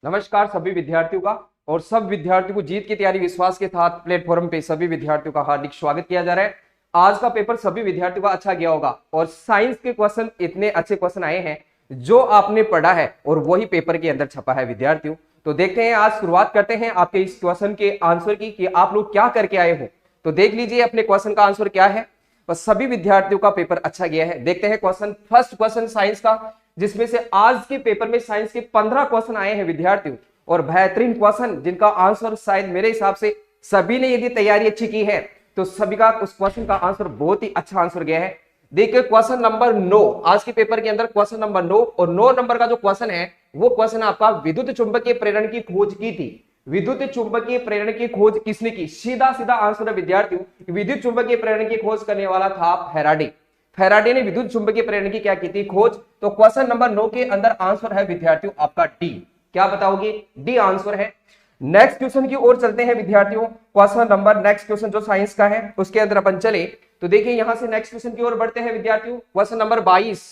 नमस्कार सभी विद्यार्थियों का। और सब विद्यार्थियों को जीत की तैयारी विश्वास के साथ प्लेटफॉर्म पे सभी विद्यार्थियों का हार्दिक स्वागत किया जा रहा है। आज का पेपर सभी विद्यार्थियों का अच्छा गया होगा और साइंस के क्वेश्चन इतने अच्छे क्वेश्चन आए हैं जो आपने पढ़ा है और वही पेपर के अंदर छपा है विद्यार्थियों। तो देखते हैं, आज शुरुआत करते हैं आपके इस क्वेश्चन के आंसर की कि आप लोग क्या करके आए हो। तो देख लीजिए अपने क्वेश्चन का आंसर क्या है। बस सभी विद्यार्थियों का पेपर अच्छा गया है। देखते हैं क्वेश्चन, फर्स्ट क्वेश्चन साइंस का, जिसमें से आज के पेपर में साइंस के 15 क्वेश्चन आए हैं विद्यार्थियों और बेहतरीन क्वेश्चन जिनका आंसर शायद मेरे हिसाब से सभी ने यदि तैयारी अच्छी की है तो सभी का उस क्वेश्चन का आंसर बहुत ही अच्छा आंसर गया है। देखिए क्वेश्चन नंबर 9 आज के पेपर के अंदर, क्वेश्चन नंबर 9 और 9 नंबर का जो क्वेश्चन है वो क्वेश्चन आपका विद्युत चुंबकीय प्रेरण की खोज की थी। विद्युत चुंबकीय प्रेरण की खोज किसने की? सीधा सीधा आंसर है विद्यार्थियों, विद्युत चुंबकीय प्रेरण की खोज करने वाला था फैराडे। फैराडे ने विद्युत चुंबकीय प्रेरण की क्या की थी? खोज। तो क्वेश्चन नंबर 9 के अंदर आंसर है विद्यार्थियों आपका डी। क्या बताओगे? डी आंसर है। नेक्स्ट क्वेश्चन की ओर चलते हैं विद्यार्थियों। क्वेश्चन नंबर नेक्स्ट क्वेश्चन जो साइंस का है उसके अंदर अपन चले तो देखिए यहां से नेक्स्ट क्वेश्चन की ओर बढ़ते हैं विद्यार्थियों। क्वेश्चन नंबर 22,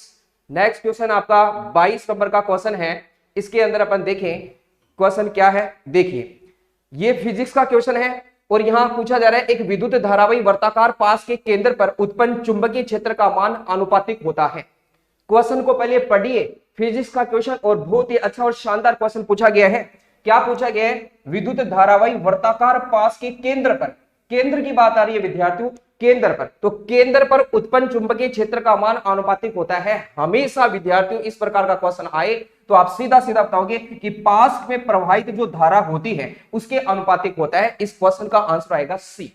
नेक्स्ट क्वेश्चन आपका 22 नंबर का क्वेश्चन है। इसके अंदर अपन देखें क्वेश्चन क्या है। देखिए ये फिजिक्स का क्वेश्चन है और यहां पूछा जा रहा है एक विद्युत धारावाही वर्ताकार पास के केंद्र पर उत्पन्न चुंबकीय क्षेत्र का मान आनुपातिक होता है। क्वेश्चन को पहले पढ़िए, फिजिक्स का क्वेश्चन और बहुत ही अच्छा और शानदार क्वेश्चन पूछा गया है। क्या पूछा गया है? विद्युत धारावाही वर्ताकार पास के केंद्र पर, केंद्र की बात आ रही है विद्यार्थियों, केंद्र पर। तो केंद्र पर उत्पन्न चुंबकीय क्षेत्र का मान आनुपातिक होता है। हमेशा विद्यार्थियों इस प्रकार का क्वेश्चन आए तो आप सीधा सीधा बताओगे कि पास में प्रवाहित जो धारा होती है उसके अनुपातिक होता है। इस क्वेश्चन का आंसर आएगा सी।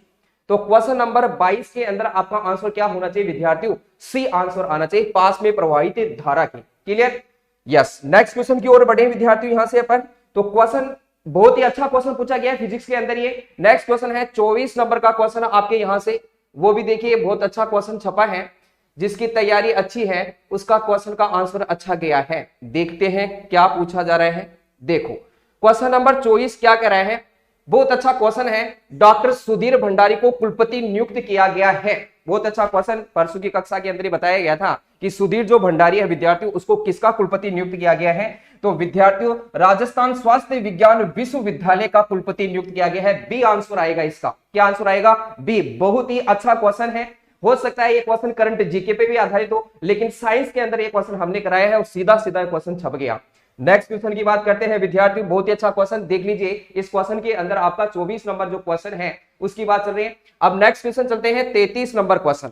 तो क्वेश्चन नंबर 22 के अंदर आपका आंसर क्या होना चाहिए विद्यार्थियों? सी आंसर आना चाहिए, पास में प्रवाहित धारा की। क्लियर? यस। नेक्स्ट क्वेश्चन की ओर बढ़े विद्यार्थियों यहां से अपन। तो क्वेश्चन बहुत ही अच्छा क्वेश्चन पूछा गया है फिजिक्स के अंदर। ये नेक्स्ट क्वेश्चन है 24 नंबर का क्वेश्चन आपके यहां से, वो भी देखिए बहुत अच्छा क्वेश्चन छपा है। जिसकी तैयारी अच्छी है उसका क्वेश्चन का आंसर अच्छा गया है। देखते हैं क्या पूछा जा रहा है। देखो क्वेश्चन नंबर 24 क्या कह रहा है, बहुत अच्छा क्वेश्चन है। डॉक्टर सुधीर भंडारी को कुलपति नियुक्त किया गया है। बहुत अच्छा क्वेश्चन, परसों की कक्षा के अंदर ही बताया गया था कि सुधीर जो भंडारी है विद्यार्थियों उसको किसका कुलपति नियुक्त किया गया है? तो विद्यार्थियों राजस्थान स्वास्थ्य विज्ञान विश्वविद्यालय का कुलपति नियुक्त किया गया है। बी आंसर आएगा इसका। क्या आंसर आएगा? बी। बहुत ही अच्छा क्वेश्चन है। हो सकता है ये क्वेश्चन करंट जीके पे भी आधारित हो, लेकिन साइंस के अंदर ये क्वेश्चन हमने कराया है और सीधा सीधा क्वेश्चन छप गया। नेक्स्ट क्वेश्चन की बात करते हैं विद्यार्थियों। बहुत ही अच्छा क्वेश्चन, देख लीजिए इस क्वेश्चन के अंदर आपका 24 नंबर जो क्वेश्चन है उसकी बात चल रही है। अब नेक्स्ट क्वेश्चन चलते हैं 33 नंबर क्वेश्चन।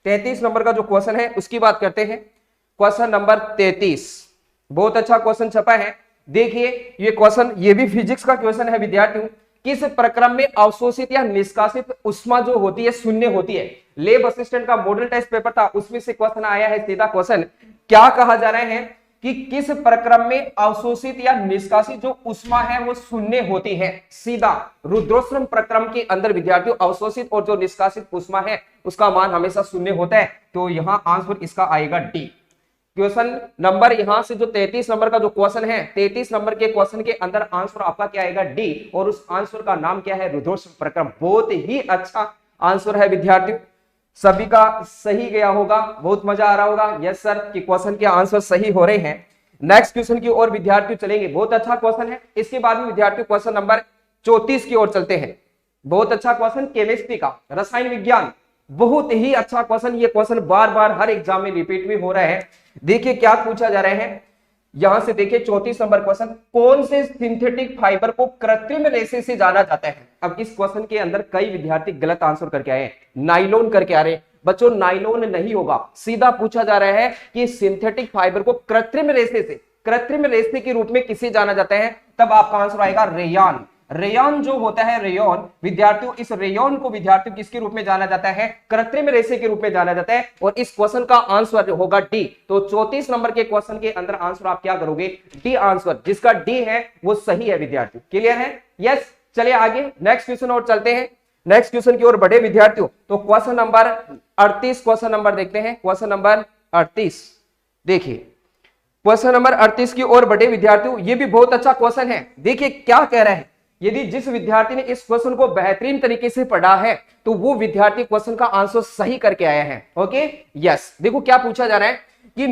33 नंबर का जो क्वेश्चन है उसकी बात करते हैं। क्वेश्चन नंबर 33 बहुत अच्छा क्वेश्चन छपा है। देखिए ये क्वेश्चन, ये भी फिजिक्स का क्वेश्चन है विद्यार्थियों। किस प्रक्रम में अवशोषित या निष्कासित उष्मा जो होती है शून्य होती है? लैब असिस्टेंट का मॉडल टेस्ट पेपर था उसमें से क्वेश्चन आया है। सीधा क्वेश्चन क्या कहा जा रहा है कि किस प्रक्रम में अवशोषित या निष्कासित जो उष्मा है वो शून्य होती है? सीधा रुद्रोष्म प्रक्रम के अंदर विद्यार्थियों अवशोषित और जो निष्कासित उष्मा है उसका मान हमेशा शून्य होता है। तो यहां आंसर इसका आएगा डी। क्वेश्चन नंबर यहां से जो 33 नंबर का जो क्वेश्चन है, 33 नंबर के क्वेश्चन के अंदर आंसर आपका क्या आएगा? डी। और उस आंसर का नाम क्या है? रुद्रोष्म प्रक्रम। बहुत ही अच्छा आंसर है विद्यार्थियों, सभी का सही गया होगा, बहुत मजा आ रहा होगा। यस सर कि क्वेश्चन के आंसर सही हो रहे हैं। नेक्स्ट क्वेश्चन की ओर विद्यार्थियों चलेंगे। बहुत अच्छा क्वेश्चन है। इसके बाद में विद्यार्थियों क्वेश्चन नंबर 34 की ओर चलते हैं। बहुत अच्छा क्वेश्चन, केमिस्ट्री का, रसायन विज्ञान। बहुत ही अच्छा क्वेश्चन, ये क्वेश्चन बार बार हर एग्जाम में रिपीट भी हो रहा है। देखिए क्या पूछा जा रहा है यहां से। देखिए 34 नंबर क्वेश्चन, कौन से सिंथेटिक फाइबर को कृत्रिम रेशे से जाना जाता है? अब इस क्वेश्चन के अंदर कई विद्यार्थी गलत आंसर करके आए, नाइलॉन करके आ रहे हैं। बच्चों नाइलॉन नहीं होगा, सीधा पूछा जा रहा है कि सिंथेटिक फाइबर को कृत्रिम रेशे से, कृत्रिम रेशे के रूप में किसे जाना जाता है? तब आपका आंसर आएगा रेयान। रेयन जो होता है, रेयन विद्यार्थियों, इस रेयन को विद्यार्थियों किसके रूप में जाना जाता है? कृत्रिम रेशे के रूप में जाना जाता है। और इस क्वेश्चन का आंसर होगा डी। तो 34 नंबर के क्वेश्चन के अंदर आंसर आप क्या करोगे? डी आंसर, जिसका डी है वो सही है विद्यार्थियों। क्लियर है? यस। चलिए आगे नेक्स्ट क्वेश्चन और चलते हैं। नेक्स्ट क्वेश्चन की ओर बढ़े विद्यार्थियों। तो क्वेश्चन नंबर 38 क्वेश्चन नंबर देखते हैं। क्वेश्चन नंबर 38 देखिए, क्वेश्चन नंबर 38 की ओर बढ़े विद्यार्थियों। ये भी बहुत अच्छा क्वेश्चन है। देखिए क्या कह रहा है, यदि जिस विद्यार्थी ने इस क्वेश्चन को बेहतरीन तरीके से पढ़ा है तो वो विद्यार्थी क्वेश्चन का आंसर सही करके आया है। Okay yes. देखो क्या पूछा जा रहा है कि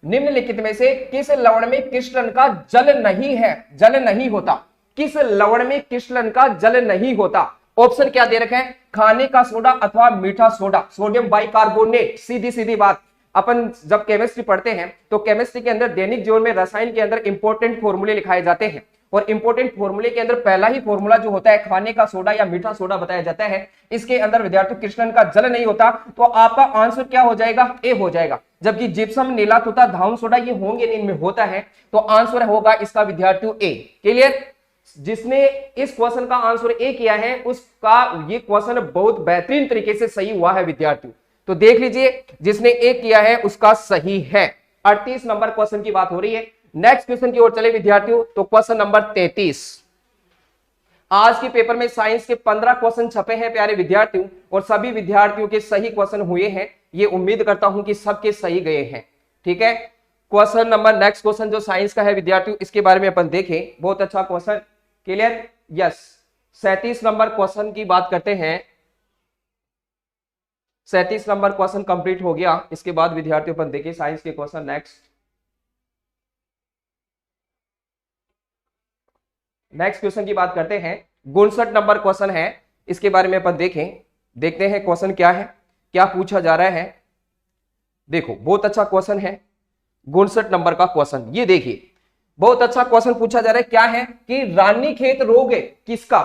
निम्नलिखित में से किस लवण में क्रिस्टलन का जल नहीं है, जल नहीं होता, किस लवण में क्रिस्टलन का जल नहीं होता? ऑप्शन क्या दे रखे हैं? खाने का सोडा अथवा मीठा सोडा, सोडियम बाइकार्बोनेट। सीधी सीधी बात, अपन जब केमिस्ट्री पढ़ते हैं तो केमिस्ट्री के अंदर दैनिक जीवन में रसायन के अंदर इंपॉर्टेंट फॉर्मूले लिखाए जाते हैं, और इंपॉर्टेंट फॉर्मूले के अंदर पहला ही फॉर्मूला जो होता है खाने का सोडा या मीठा सोडा बताया जाता है। इसके अंदर विद्यार्थी क्रिस्टलन का जल नहीं होता, तो आपका आंसर क्या हो जाएगा? ए हो जाएगा। जबकि जिप्सम, नीला तोता, धावन सोडा ये होंगे नहीं, इनमें होता है, तो आंसर होगा इसका विद्यार्थियों ए। क्लियर? जिसने इस क्वेश्चन का आंसर ए किया है उसका ये क्वेश्चन बहुत बेहतरीन तरीके से सही हुआ है विद्यार्थियों। तो देख लीजिए, जिसने ए किया है उसका सही है। 38 नंबर क्वेश्चन की बात हो रही है। नेक्स्ट क्वेश्चन की ओर चले विद्यार्थियों, तो क्वेश्चन नंबर 33। आज के पेपर में साइंस के 15 क्वेश्चन छपे हैं प्यारे विद्यार्थियों, और सभी विद्यार्थियों के सही क्वेश्चन हुए हैं। ये उम्मीद करता हूं कि सबके सही गए हैं। ठीक है, क्वेश्चन नंबर नेक्स्ट क्वेश्चन जो साइंस का है विद्यार्थियों, इसके बारे में अपन देखें। बहुत अच्छा question. Clear? Yes. 37 number question की बात करते हैं। 37 नंबर क्वेश्चन कंप्लीट हो गया। इसके बाद विद्यार्थियों अपन देखें साइंस के क्वेश्चन नेक्स्ट क्वेश्चन की बात करते हैं। 59 नंबर क्वेश्चन है, इसके बारे में अपन देखें। देखते हैं क्वेश्चन क्या है, क्या पूछा जा रहा है। देखो, बहुत अच्छा क्वेश्चन है। 59 नंबर का क्वेश्चन ये देखिए, बहुत अच्छा क्वेश्चन पूछा जा रहा है। क्या है कि रानीखेत रोग किसका,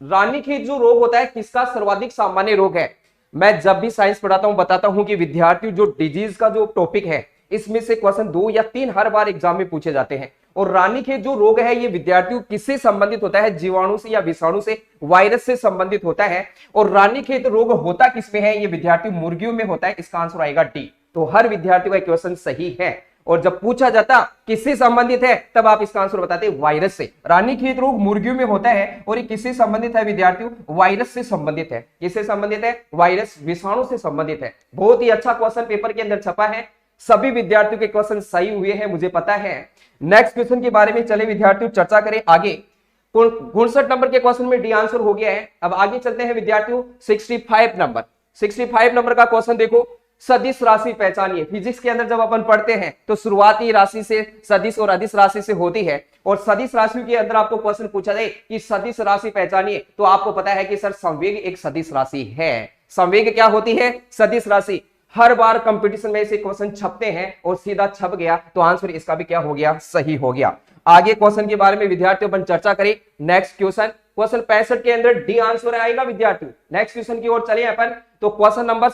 रानीखेत जो रोग होता है किसका सर्वाधिक सामान्य रोग है? मैं जब भी साइंस पढ़ाता हूं बताता हूं कि विद्यार्थियों जो डिजीज का जो टॉपिक है इसमें से क्वेश्चन 2 या 3 हर बार एग्जाम में पूछे जाते हैं। और रानीखेत जो रोग है ये विद्यार्थियों किससे संबंधित होता है? जीवाणु से या विषाणु से, वायरस से संबंधित होता है। और रानीखेत रोग होता किसमें है? ये विद्यार्थियों मुर्गियों में होता है। इसका आंसर आएगा डी। तो हर विद्यार्थियों का क्वेश्चन सही है। और जब पूछा जाता किससे संबंधित है तब आप इसका आंसर बताते वायरस से। रानीखेत रोग मुर्गियों में होता है और ये किससे संबंधित है विद्यार्थियों? वायरस से संबंधित है। किससे संबंधित है? वायरस, विषाणु से संबंधित है। बहुत ही अच्छा क्वेश्चन पेपर के अंदर छपा है। सभी विद्यार्थियों के क्वेश्चन सही हुए हैं, मुझे पता है। नेक्स्ट क्वेश्चन के बारे में चले विद्यार्थियों चर्चा करें आगे। 59 नंबर के क्वेश्चन में डी आंसर हो गया है। अब आगे चलते हैं विद्यार्थियों 65 नंबर। 65 नंबर का क्वेश्चन देखो, सदिश राशि पहचानिए। फिजिक्स के अंदर जब अपन पढ़ते हैं तो शुरुआती राशि से सदिश और अदिश राशि से होती है, और सदिश राशि के अंदर आपको क्वेश्चन पूछा जाए कि सदिश राशि पहचानिए, तो आपको पता है कि सर संवेग एक सदिश राशि है। संवेग क्या होती है? सदिश राशि। हर बार कंपटीशन में से क्वेश्चन छपते हैं और सीधा छप गया, तो आंसर इसका भी क्या हो गया? सही हो गया। आगे क्वेश्चन के बारे में विद्यार्थियों अपन चर्चा करें। नेक्स्ट क्वेश्चन, क्वेश्चन 65 के अंदर डी आंसर आएगा विद्यार्थियों। नेक्स्ट क्वेश्चन की ओर चले अपन, तो क्वेश्चन नंबर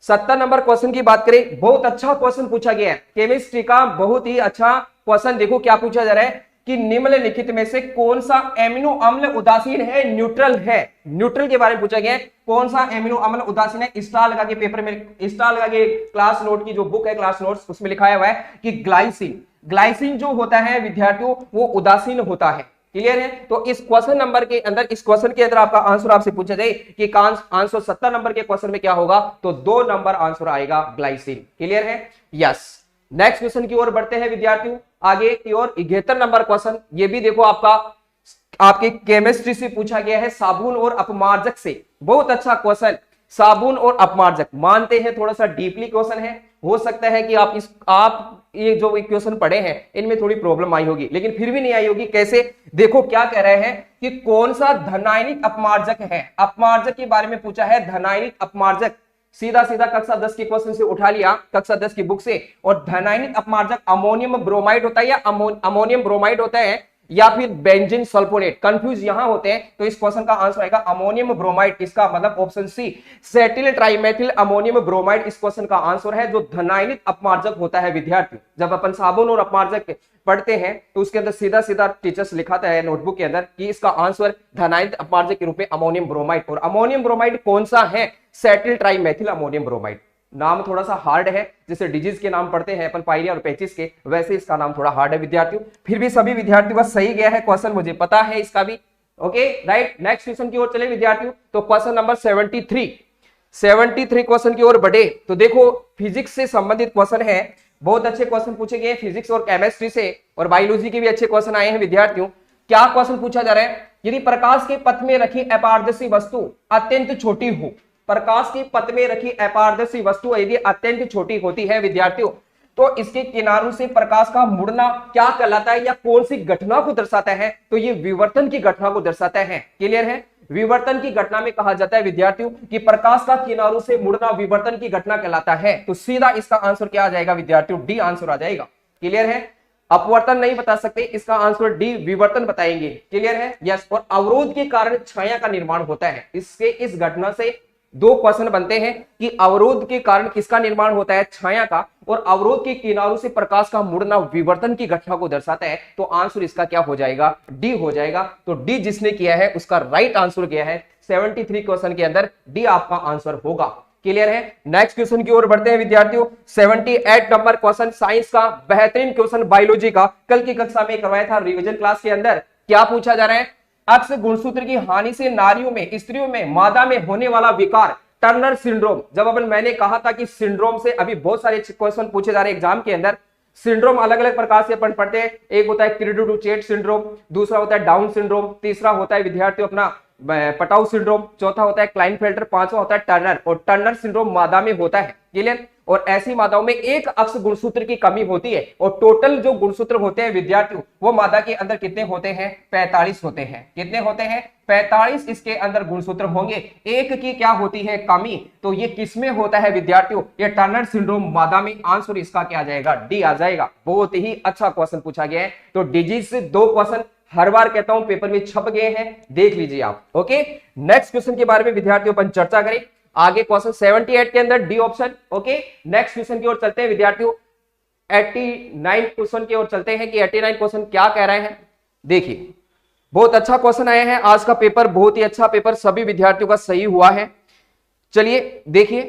70 नंबर क्वेश्चन की बात करें। बहुत अच्छा क्वेश्चन पूछा गया है, केमिस्ट्री का बहुत ही अच्छा क्वेश्चन। देखो क्या पूछा जा रहा है कि निम्नलिखित में से कौन सा एमिनो अम्ल उदासीन है, न्यूट्रल है? न्यूट्रल के बारे में पूछा गया है, कौन सा एमिनो अम्ल उदासीन है? स्टार लगा के पेपर में, स्टार लगा के क्लास नोट की जो बुक है क्लास नोट्स, उसमें लिखाया हुआ है कि ग्लाइसिन, ग्लाइसिन जो होता है विद्यार्थियों वो उदासीन होता है। क्लियर है? तो इस क्वेश्चन नंबर के अंदर, इस क्वेश्चन के अंदर आपका आंसर आपसे पूछा जाए कि आंसर 70 नंबर के क्वेश्चन में क्या होगा, तो 2 नंबर आंसर आएगा ग्लाइसिन। क्लियर है? यस। नेक्स्ट क्वेश्चन की ओर बढ़ते हैं विद्यार्थियों आगे की ओर। 71 नंबर क्वेश्चन, ये भी देखो आपका आपके केमिस्ट्री से पूछा गया है, साबुन और अपमार्जक से। बहुत अच्छा क्वेश्चन, साबुन और अपमार्जक। मानते हैं थोड़ा सा डीपली क्वेश्चन है, हो सकता है कि आप ये जो क्वेश्चन पढ़े हैं इनमें थोड़ी प्रॉब्लम आई होगी, लेकिन फिर भी नहीं आई होगी। कैसे? देखो क्या कह रहे हैं कि कौन सा धनायनिक अपमार्जक है। अपमार्जक के बारे में पूछा है, धनायनिक अपमार्जक। सीधा सीधा कक्षा 10 के क्वेश्चन से उठा लिया, कक्षा 10 की बुक से। और धनायनिक अपमार्जक अमोनियम ब्रोमाइड होता है या अमोनियम ब्रोमाइड होता है या फिर बेंजीन सल्फोनेट। कंफ्यूज यहां होते हैं, तो इस क्वेश्चन का आंसर आएगा अमोनियम ब्रोमाइड। इसका मतलब option C, cetyl trimethyl ammonium bromide इस क्वेश्चन का आंसर है, जो धनायनिक अपमार्जक होता है विद्यार्थी। जब अपन साबुन और अपमार्जक पढ़ते हैं तो उसके अंदर सीधा सीधा टीचर्स लिखाता है नोटबुक के अंदर कि इसका आंसर धनायनिक अपमार्जक के रूप में अमोनियम ब्रोमाइड। और अमोनियम ब्रोमाइड कौन सा है? Cetyl trimethyl ammonium bromide. नाम थोड़ा सा हार्ड है, जैसे डिजीज के नाम पढ़ते हैं अपन पायरिया और पेचिस के, वैसे इसका नाम थोड़ा हार्ड है विद्यार्थियों। फिर भी सभी विद्यार्थियों का सही गया है क्वेश्चन, मुझे पता है इसका भी। Okay right. नेक्स्ट क्वेश्चन की ओर चले विद्यार्थियों, तो क्वेश्चन नंबर 73 क्वेश्चन की ओर बढ़े। तो देखो फिजिक्स से संबंधित क्वेश्चन है, बहुत अच्छे क्वेश्चन पूछे गए फिजिक्स और केमिस्ट्री से, और बायोलॉजी के भी अच्छे क्वेश्चन आए हैं विद्यार्थियों। क्या क्वेश्चन पूछा जा रहा है? यदि प्रकाश के पथ में रखी अपारदर्शी वस्तु अत्यंत छोटी हो, प्रकाश के पथ में रखी अपारदर्शी वस्तु यदि अत्यंत छोटी होती है विद्यार्थियों, तो इसके किनारों से प्रकाश का मुड़ना क्या कहलाता है या कौन सी घटना को दर्शाता है? तो ये विवर्तन की घटना को दर्शाता है। क्लियर है? विवर्तन की घटना में कहा जाता है विद्यार्थियों कि प्रकाश का किनारों से मुड़ना विवर्तन की घटना कहलाता है। तो सीधा इसका आंसर क्या आ जाएगा विद्यार्थियों? डी आंसर आ जाएगा। क्लियर है? अपवर्तन नहीं बता सकते, इसका आंसर डी विवर्तन बताएंगे। क्लियर है? यस। और अवरोध के कारण छाया का निर्माण होता है। इसके इस घटना से दो क्वेश्चन बनते हैं कि अवरोध के कारण किसका निर्माण होता है? छाया का। और अवरोध के किनारों से प्रकाश का मुड़ना विवर्तन की घटना को दर्शाता है। तो आंसर इसका क्या हो जाएगा? डी हो जाएगा। तो डी जिसने किया है उसका राइट आंसर क्या है? 73 क्वेश्चन के अंदर डी आपका आंसर होगा। क्लियर है? नेक्स्ट क्वेश्चन की ओर बढ़ते हैं विद्यार्थियों। 78 नंबर क्वेश्चन साइंस का बेहतरीन क्वेश्चन बायोलॉजी का कल की कक्षा में करवाया था रिवीजन क्लास के अंदर। क्या पूछा जा रहा है? अक्स गुणसूत्र की हानि से नारियों में, स्त्रियों में, मादा में होने वाला विकार टर्नर सिंड्रोम। जब अपन मैंने कहा था कि सिंड्रोम से अभी बहुत सारे क्वेश्चन पूछे जा रहे हैं एग्जाम के अंदर। सिंड्रोम अलग अलग प्रकार से अपन पढ़ते हैं। एक होता है क्रीडू-डू-चेट सिंड्रोम, दूसरा होता है डाउन सिंड्रोम, तीसरा होता है विद्यार्थियों अपना पटाउ सिंड्रोम, चौथा होता है क्लाइनफेल्टर, पांचवा होता है टर्नर। और टर्नर सिंड्रोम मादा में होता है। क्लियर? और ऐसी मादाओं में एक अक्ष गुणसूत्र की कमी होती है। और टोटल जो गुणसूत्र होते हैं विद्यार्थियों वो मादा के अंदर कितने होते हैं? 45 होते हैं। कितने होते हैं? 45 इसके अंदर गुणसूत्र होंगे। एक की क्या होती है? कमी। तो ये किसमें होता है विद्यार्थियों? ये टर्नर सिंड्रोम मादा में। आंसर इसका क्या आ जाएगा? डी आ जाएगा। बहुत ही अच्छा क्वेश्चन पूछा गया है। तो डिजीज से दो क्वेश्चन हर बार कहता हूं पेपर में छप गए हैं, देख लीजिए आप। ओके, नेक्स्ट क्वेश्चन के बारे में विद्यार्थियों अपन चर्चा करें। आगे क्वेश्चन 78 के अंदर D option. Okay, next question की ओर चलते हैं विद्यार्थियों। 89 क्वेश्चन की ओर चलते हैं कि 89 क्वेश्चन क्या कह रहे हैं। देखिए, बहुत अच्छा क्वेश्चन आया है। आज का पेपर बहुत ही अच्छा पेपर सभी विद्यार्थियों का सही हुआ है। चलिए देखिए,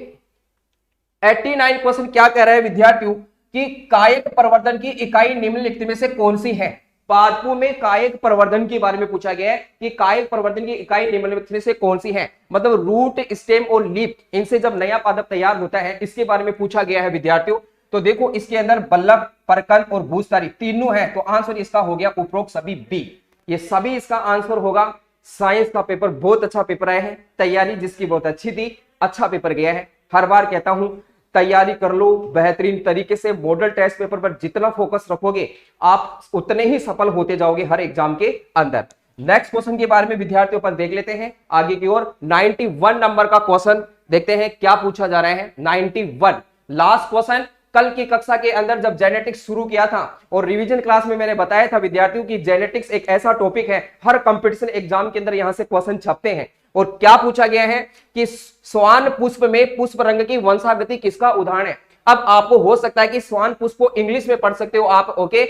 89 क्वेश्चन क्या कह रहा है विद्यार्थियों कि कायिक प्रवर्धन की इकाई निम्नलिखित में से कौन सी है? पादपों में कायिक प्रवर्धन के बारे में पूछा गया है कि कायिक प्रवर्धन की इकाई निम्नलिखित में से कौन सी है? मतलब रूट, स्टेम और लीफ, इनसे जब नया पादप तैयार होता है इसके बारे में पूछा गया है विद्यार्थियों। तो देखो इसके अंदर बल्लभ, परकन और भूस्थारी तीनों है। तो आंसर इसका हो गया उपरोक्त सभी बी। ये सभी इसका आंसर होगा। साइंस का पेपर बहुत अच्छा पेपर आया है। तैयारी जिसकी बहुत अच्छी थी, अच्छा पेपर गया है। हर बार कहता हूं तैयारी कर लो बेहतरीन तरीके से। मॉडल टेस्ट पेपर पर जितना फोकस रखोगे आप उतने ही सफल होते जाओगे हर एग्जाम के अंदर। नेक्स्ट क्वेश्चन के बारे में विद्यार्थियों पर देख लेते हैं आगे की ओर। 91 नंबर का क्वेश्चन देखते हैं क्या पूछा जा रहा है। 91 लास्ट क्वेश्चन। कल की कक्षा के अंदर जब जेनेटिक्स शुरू किया था और रिवीजन क्लास में मैंने बताया था विद्यार्थियों की जेनेटिक्स एक ऐसा टॉपिक है, हर कंपटीशन एग्जाम के अंदर यहां से क्वेश्चन छपते हैं। और क्या पूछा गया है कि स्वान पुष्प में पुष्प रंग की वंशागति किसका उदाहरण है? अब आपको हो सकता है कि स्वान पुष्प को इंग्लिश में पढ़ सकते हो आप। Okay,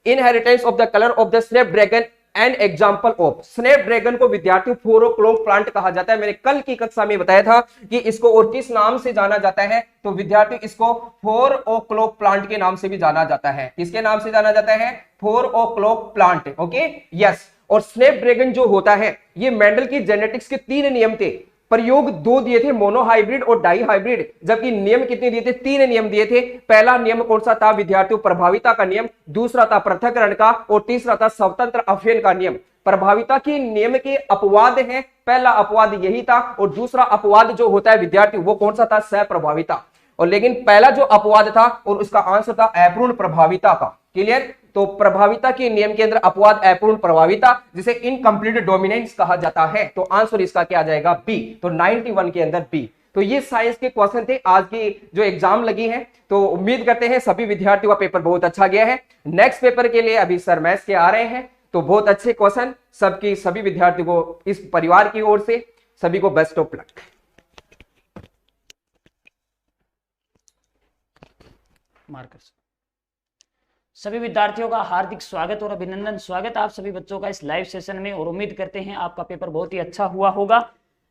inheritance of the colour of the snap dragon and example of. Snap dragon को विद्यार्थियों 4 o'clock प्लांट कहा जाता है। मैंने कल की कक्षा में बताया था कि इसको और किस नाम से जाना जाता है। तो विद्यार्थियों इसको 4 o'clock प्लांट के नाम से भी जाना जाता है। किसके नाम से जाना जाता है? 4 o'clock प्लांट। Okay, yes. और स्नैप ड्रैगन जो होता है ये मेंडल की जेनेटिक्स के 3 नियम थे। प्रयोग 2 दिए थे, मोनोहाइब्रिड और डाई हाइब्रिड, जबकि नियम कितने दिए थे? 3 नियम दिए थे। पहला नियम कौन सा था विद्यार्थियों? प्रभाविता का नियम, दूसरा था पृथक्करण का और तीसरा था स्वतंत्र अफेन का नियम। प्रभाविता के नियम के अपवाद हैं। पहला अपवाद यही था और दूसरा अपवाद जो होता है विद्यार्थियों वो कौन सा था? सप्रभाविता। और लेकिन पहला जो अपवाद था और उसका आंसर था अपूर्ण प्रभाविता का। क्लियर? तो प्रभाविता के नियम के अंदर अपवाद अपूर्ण प्रभाविता, जिसे इनकम्प्लीट डोमिनेंस कहा जाता है। तो आंसर इसका क्या आ जाएगा? बी। तो 91 के अंदर बी। तो ये साइंस के क्वेश्चन थे आज की जो एग्जाम लगी है। तो उम्मीद करते हैं सभी विद्यार्थियों का पेपर बहुत अच्छा गया है। नेक्स्ट पेपर के लिए अभी सर मैथ्स के आ रहे हैं। तो बहुत अच्छे क्वेश्चन सबकी सभी विद्यार्थियों को इस परिवार की ओर से सभी को बेस्ट ऑफ लक। मार्कर्स सभी विद्यार्थियों का हार्दिक स्वागत और अभिनंदन। स्वागत आप सभी बच्चों का इस लाइव सेशन में और उम्मीद करते हैं आपका पेपर बहुत ही अच्छा हुआ होगा।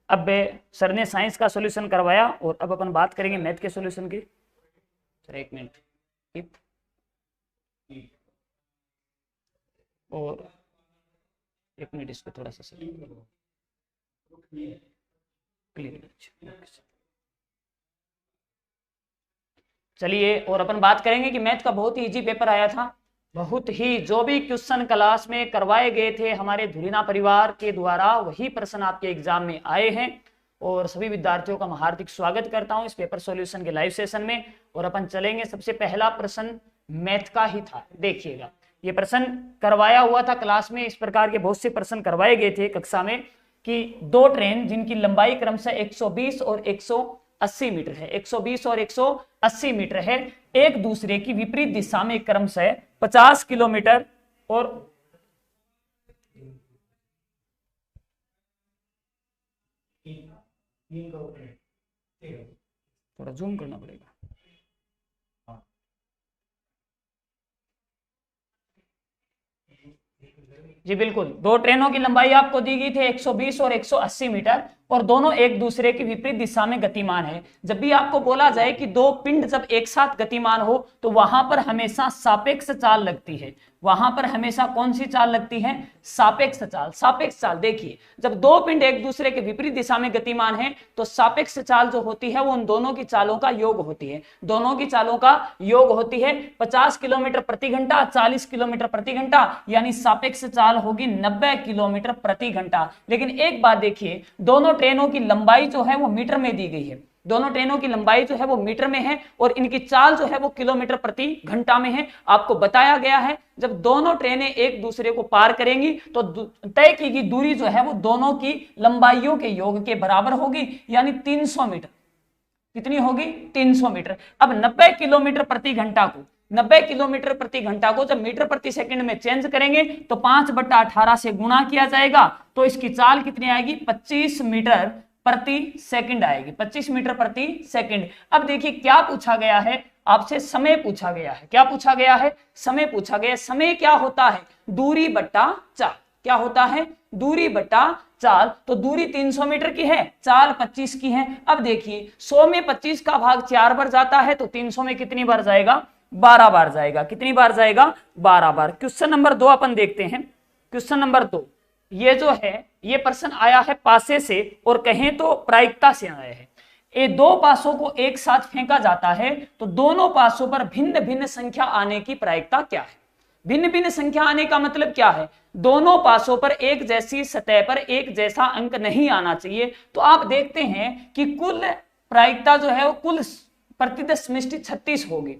अब सर ने साइंस का सॉल्यूशन करवाया और अब अपन बात करेंगे मैथ के सॉल्यूशन की। सर एक मिनट और एक मिनट इसको थोड़ा सा क्लियर। चलिए और अपन बात करेंगे कि मैथ का बहुत ही इजी पेपर आया था। बहुत ही जो भी क्वेश्चन क्लास में करवाए गए थे हमारे धुरीना परिवार के द्वारा वही प्रश्न आपके एग्जाम में आए हैं। और सभी विद्यार्थियों का मैं हार्दिक स्वागत करता हूं इस पेपर सॉल्यूशन के लाइव सेशन में। और अपन चलेंगे, सबसे पहला प्रश्न मैथ का ही था। देखिएगा, ये प्रश्न करवाया हुआ था क्लास में, इस प्रकार के बहुत से प्रश्न करवाए गए थे कक्षा में कि दो ट्रेन जिनकी लंबाई क्रमशः 120 और 180 मीटर है, 120 और 180 मीटर है, एक दूसरे की विपरीत दिशा में क्रमशः 50 किलोमीटर और थोड़ा जूम करना पड़ेगा। जी बिल्कुल, दो ट्रेनों की लंबाई आपको दी गई थी 120 और 180 मीटर और दोनों एक दूसरे की विपरीत दिशा में गतिमान है। जब भी आपको बोला जाए कि दो पिंड जब एक साथ गतिमान हो तो वहां पर हमेशा सापेक्ष चाल लगती है। वहां पर हमेशा कौन सी चाल लगती है? सापेक्ष चाल। सापेक्ष चाल, देखिए जब दो पिंड एक दूसरे के विपरीत दिशा में गतिमान है तो सापेक्ष चाल जो होती है वो उन दोनों की चालों का योग होती है। दोनों की चालों का योग होती है 50 किलोमीटर प्रति घंटा, 40 किलोमीटर प्रति घंटा, यानी सापेक्ष चाल होगी 90 किलोमीटर प्रति घंटा। लेकिन एक बात देखिए, दोनों ट्रेनों की लंबाई जो है वो मीटर में दी गई है। दोनों ट्रेनों की लंबाई जो है वो मीटर में है और इनकी चाल जो है वो किलोमीटर प्रति घंटा में है। आपको बताया गया है जब दोनों ट्रेनें एक दूसरे को पार करेंगी तो तय की गई दूरी जो है वो दोनों की लंबाइयों के योग के बराबर होगी, यानी 300 मीटर। कितनी होगी? 300 मीटर। अब 90 किलोमीटर प्रति घंटा को 90 किलोमीटर प्रति घंटा को जब मीटर प्रति सेकंड में चेंज करेंगे तो 5/18 से गुणा किया जाएगा तो इसकी चाल कितनी आएगी? 25 मीटर प्रति सेकंड आएगी। 25 मीटर प्रति सेकंड। अब देखिए क्या पूछा गया है आपसे? समय पूछा गया है। क्या पूछा गया है? समय पूछा गया है। समय क्या होता है? दूरी बट्टा चाल। क्या होता है? दूरी बट्टा चाल। तो दूरी 300 मीटर की है, चाल 25 की है। अब देखिए 100 में 25 का भाग 4 बार जाता है तो 300 में कितनी बार जाएगा? 12 बार जाएगा। कितनी बार जाएगा? 12 बार। क्वेश्चन नंबर 2 अपन देखते हैं। क्वेश्चन नंबर 2, ये जो है ये प्रश्न आया है पासे से और कहें तो प्रायिकता से आया है। ये दो पासों को एक साथ फेंका जाता है तो दोनों पासों पर भिन्न भिन्न संख्या आने की प्रायिकता क्या है? भिन्न भिन्न संख्या आने का मतलब क्या है? दोनों पासों पर एक जैसी सतह पर एक जैसा अंक नहीं आना चाहिए। तो आप देखते हैं कि कुल प्रायिकता जो है वो कुल प्रतिदश समष्टि 36 होगी।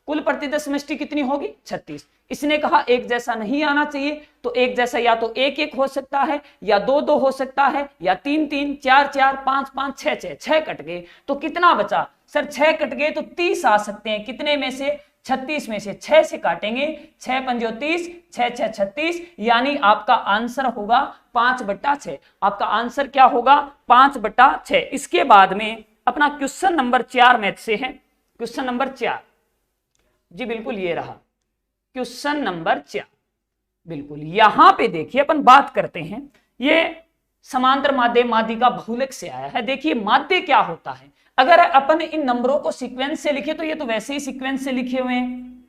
कुल प्रतिदश समष्टि कितनी होगी? 36। इसने कहा एक जैसा नहीं आना चाहिए तो एक जैसा या तो 1-1 हो सकता है या 2-2 हो सकता है या 3-3, 4-4, 5-5, 6-6। 6 कट गए तो कितना बचा? सर 6 कट गए तो 30 आ सकते हैं। कितने में से? 36 में से। 6 से काटेंगे, 6 पंजो 30, 6 6 36, यानी आपका आंसर होगा 5/6। आपका आंसर क्या होगा? 5/6। इसके बाद में अपना क्वेश्चन नंबर 4 मैथ से है। क्वेश्चन नंबर 4, जी बिल्कुल ये रहा क्वेश्चन नंबर 4। बिल्कुल यहां पे देखिए अपन बात करते हैं, ये समांतर माध्य माध्यिका बहुलक से आया है। देखिए माध्य क्या होता है? अगर अपन इन नंबरों को सीक्वेंस से लिखे तो ये तो वैसे ही सीक्वेंस से लिखे हुए हैं,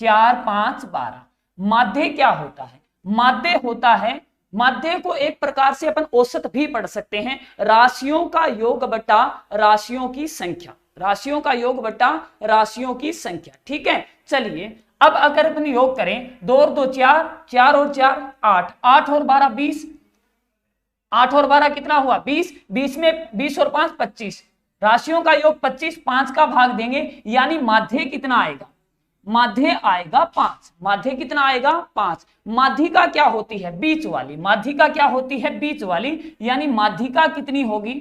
4 5 12। माध्य क्या होता है? माध्य होता है, माध्य को एक प्रकार से अपन औसत भी पढ़ सकते हैं, राशियों का योग बटा राशियों की संख्या। राशियों का योग बटा राशियों की संख्या। ठीक है, चलिए अब अगर अपन योग करें, 2 और 2 4, 4 और 4 8, 8 और 12 20, 8 और 12 कितना हुआ? 20, 20 में 20 और 5 25। राशियों का योग 25, 5 का भाग देंगे यानी माध्य कितना आएगा? माध्य आएगा 5। माध्य कितना आएगा? 5। माध्यिका क्या होती है? बीच वाली। माध्यिका क्या होती है? बीच वाली, यानी माध्यिका कितनी होगी?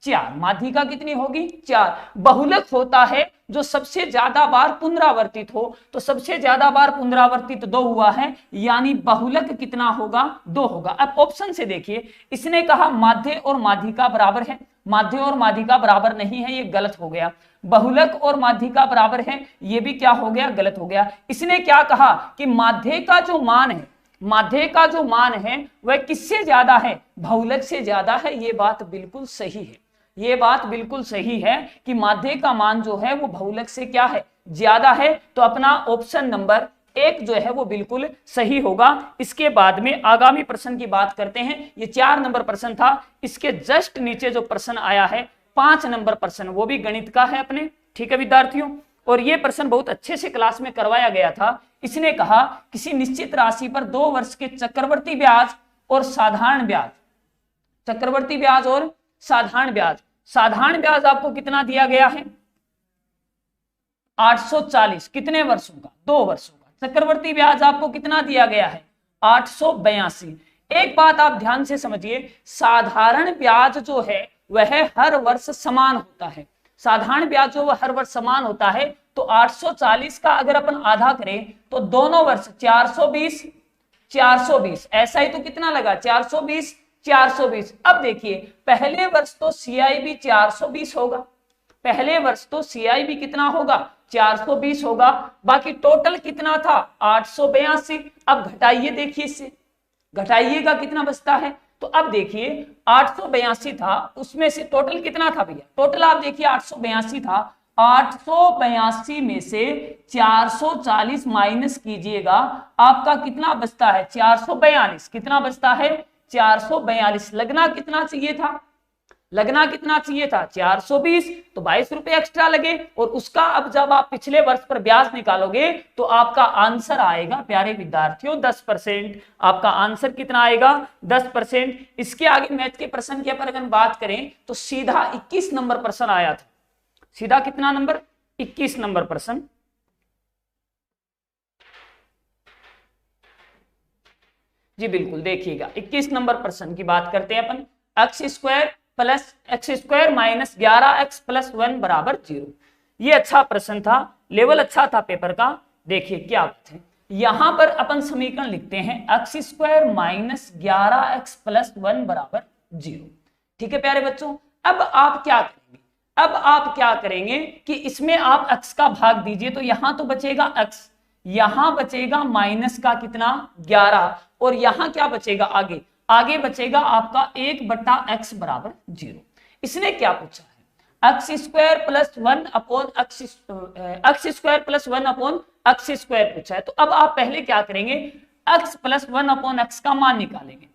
4। माध्यिका कितनी होगी? 4। बहुलक होता है जो सबसे ज्यादा बार पुनरावर्तित हो, तो सबसे ज्यादा बार पुनरावर्तित 2 हुआ है, यानी बहुलक कितना होगा? 2 होगा। अब ऑप्शन से देखिए, इसने कहा माध्य और माध्यिका बराबर है। माध्य और माध्यिका बराबर नहीं है, ये गलत हो गया। बहुलक और माध्यिका बराबर है, ये भी क्या हो गया? गलत हो गया। इसने क्या कहा कि माध्य का जो मान है, माध्य का जो मान है वह किससे ज्यादा है? बहुलक से ज्यादा है। ये बात बिल्कुल सही है। ये बात बिल्कुल सही है कि माध्य का मान जो है वो बहुलक से क्या है? ज्यादा है। तो अपना ऑप्शन नंबर 1 जो है वो बिल्कुल सही होगा। इसके बाद में आगामी प्रश्न की बात करते हैं। ये 4 नंबर प्रश्न था, इसके जस्ट नीचे जो प्रश्न आया है 5 नंबर प्रश्न, वो भी गणित का है अपने। ठीक है विद्यार्थियों, और ये प्रश्न बहुत अच्छे से क्लास में करवाया गया था। इसने कहा किसी निश्चित राशि पर 2 वर्ष के चक्रवर्ती ब्याज और साधारण ब्याज, चक्रवर्ती ब्याज और साधारण ब्याज। साधारण ब्याज आपको कितना दिया गया है? 840। कितने वर्षों का? 2 वर्षों का। चक्रवर्ती ब्याज आपको कितना दिया गया है? 882। एक बात आप ध्यान से समझिए, साधारण ब्याज जो है वह हर वर्ष समान होता है। साधारण ब्याज जो हर वर्ष समान होता है, तो 840 का अगर अपन आधा करें तो दोनों वर्ष 420 420, ऐसा ही तो कितना लगा? 420 420। अब देखिए पहले वर्ष तो CIB 420 होगा, पहले वर्ष तो CIB कितना होगा? 420 होगा, बाकी टोटल कितना था? 882। अब घटाइए, देखिए इससे घटाइएगा कितना बचता है। तो अब देखिए 882 था, उसमें से टोटल कितना था भैया? टोटल आप देखिए 882 था, 882 में से 440 माइनस कीजिएगा, आपका कितना बचता है? 442। कितना बचता है? 442। लगना कितना चाहिए था? लगना कितना चाहिए था? 420। तो 22 रुपए एक्स्ट्रा लगे, और उसका अब जब आप पिछले वर्ष पर ब्याज निकालोगे तो आपका आंसर आएगा प्यारे विद्यार्थियों 10%। आपका आंसर कितना आएगा? 10%। इसके आगे मैथ के प्रश्न की अगर बात करें तो सीधा 21 नंबर प्रश्न आया था। सीधा कितना नंबर? 21 नंबर प्रश्न। जी बिल्कुल, देखिएगा 21 नंबर प्रश्न की बात करते हैं अपन। x² + x² - 11x + 1 = 0। ये अच्छा प्रश्न था, लेवल अच्छा था पेपर का। देखिए क्या बात है, यहां पर अपन समीकरण लिखते हैं x² - 11x + 1 = 0। ठीक है प्यारे बच्चों, अब आप क्या करेंगे? अब आप क्या करेंगे कि इसमें आप x का भाग दीजिए, तो यहां तो बचेगा x, यहां बचेगा माइनस का कितना? 11, और यहां क्या बचेगा? आगे आगे बचेगा आपका 1/x = 0। इसने क्या पूछा है? x² + 1 upon x² + 1 upon x² पूछा है। तो अब आप पहले क्या करेंगे? x + 1 अपॉन x का मान निकालेंगे।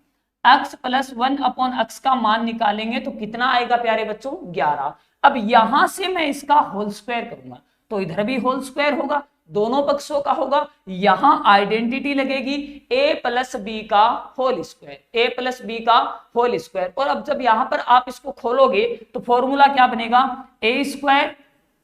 x + 1 अपॉन x का मान निकालेंगे तो कितना आएगा प्यारे बच्चों? 11। अब यहां से मैं इसका होल स्क्वायर करूंगा, तो इधर भी होल स्क्वायर होगा, दोनों पक्षों का होगा। यहां आइडेंटिटी लगेगी a + b का होल स्क्वायर, a + b का होल स्क्वायर। और अब जब यहां पर आप इसको खोलोगे तो फॉर्मूला क्या बनेगा? a²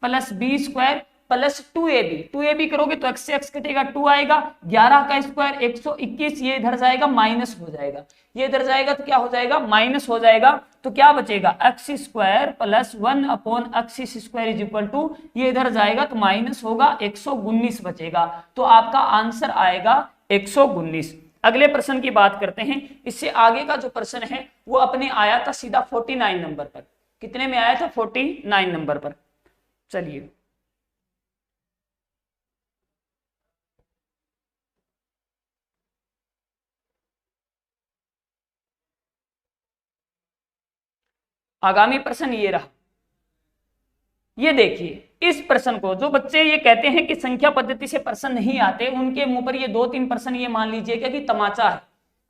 + b² + 2ab। 2ab करोगे तो x से x कटेगा, 2 आएगा, 11 का स्क्वायर 121, ये इधर जाएगा माइनस हो जाएगा, ये इधर जाएगा तो क्या हो जाएगा? माइनस हो जाएगा। तो क्या बचेगा? x² + 1 अपॉन x² = ये इधर जाएगा तो माइनस होगा, 119 बचेगा। तो आपका आंसर आएगा 119। अगले प्रश्न की बात करते हैं। इससे आगे का जो प्रश्न है वो अपने आया था सीधा 49 नंबर पर। कितने में आया था? 49 नंबर पर। चलिए आगामी प्रश्न ये रहा। ये देखिए इस प्रश्न को, जो बच्चे ये कहते हैं कि संख्या पद्धति से प्रश्न नहीं आते, उनके मुंह पर ये 2-3 प्रश्न ये मान लीजिएगा कि तमाचा है।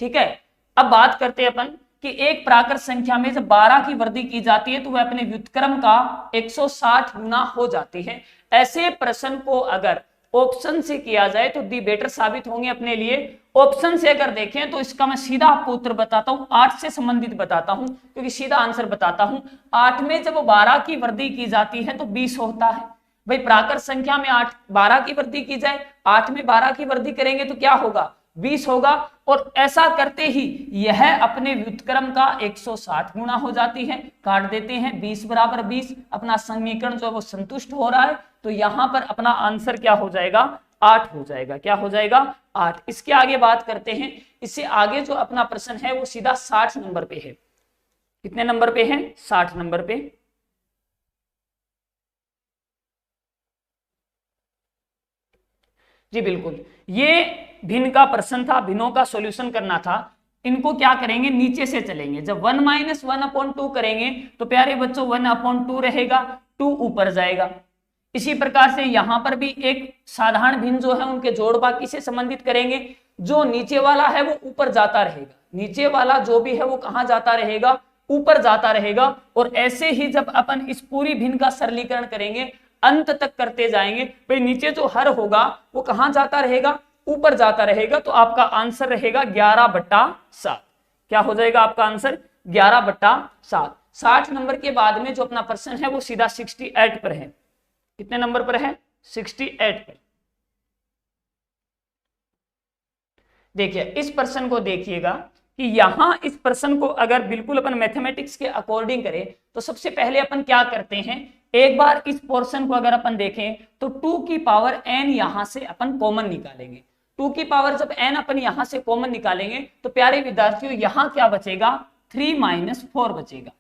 ठीक है, अब बात करते हैं अपन कि एक प्राकृत संख्या में जब 12 की वृद्धि की जाती है तो वह अपने व्युत्क्रम का 160 गुना हो जाती है। ऐसे प्रश्न को अगर ऑप्शन से किया जाए तो दी बेटर साबित होंगे अपने लिए। ऑप्शन से अगर देखें तो इसका मैं सीधा आपको उत्तर बताता हूं, 8 से संबंधित बताता हूं, क्योंकि सीधा आंसर बताता हूं। 8 में जब 12 की वृद्धि की जाती है तो 20 होता है। भाई प्राकृत संख्या में 12 की वृद्धि की जाए, 8 में 12 की वृद्धि करेंगे तो क्या होगा? 20 होगा। और ऐसा करते ही यह अपने व्युत्क्रम का 160 गुना हो जाती है। काट देते हैं, 20 = 20, अपना समीकरण जो है वो संतुष्ट हो रहा है। तो यहां पर अपना आंसर क्या हो जाएगा? 8 हो जाएगा। क्या हो जाएगा? 8। इसके आगे बात करते हैं। इससे आगे जो अपना प्रश्न है वो सीधा 60 नंबर पे है। कितने नंबर पे है? 60 नंबर पे। जी बिल्कुल, ये भिन्न का प्रश्न था, भिन्नों का सॉल्यूशन करना था। इनको क्या करेंगे? नीचे से चलेंगे। जब 1 - 1/2 करेंगे तो प्यारे बच्चों 1/2 रहेगा, 2 ऊपर जाएगा। इसी प्रकार से यहां पर भी एक साधारण भिन्न जो है उनके जोड़ बाकी से संबंधित करेंगे। जो नीचे वाला है वो ऊपर जाता रहेगा, नीचे वाला जो भी है वो कहां जाता रहेगा? ऊपर जाता रहेगा। और ऐसे ही जब अपन इस पूरी भिन्न का सरलीकरण करेंगे, अंत तक करते जाएंगे, भाई नीचे जो हर होगा वो कहां जाता रहेगा? ऊपर जाता रहेगा। तो आपका आंसर रहेगा 11/7। क्या हो जाएगा आपका आंसर? 11/7। 60 नंबर के बाद में जो अपना प्रश्न है वो सीधा 68 पर है। कितने नंबर पर है? 68 पर। देखिए इस प्रश्न को देखिएगा कि यहां इस प्रश्न को अगर बिल्कुल अपन मैथमेटिक्स के अकॉर्डिंग करें तो सबसे पहले अपन क्या करते हैं, एक बार इस पोर्शन को अगर अपन देखें तो 2 की पावर n यहां से अपन कॉमन निकालेंगे। 2 की पावर जब n अपन यहां से कॉमन निकालेंगे तो प्यारे विद्यार्थियों यहां क्या बचेगा? 3 - 4 बचेगा।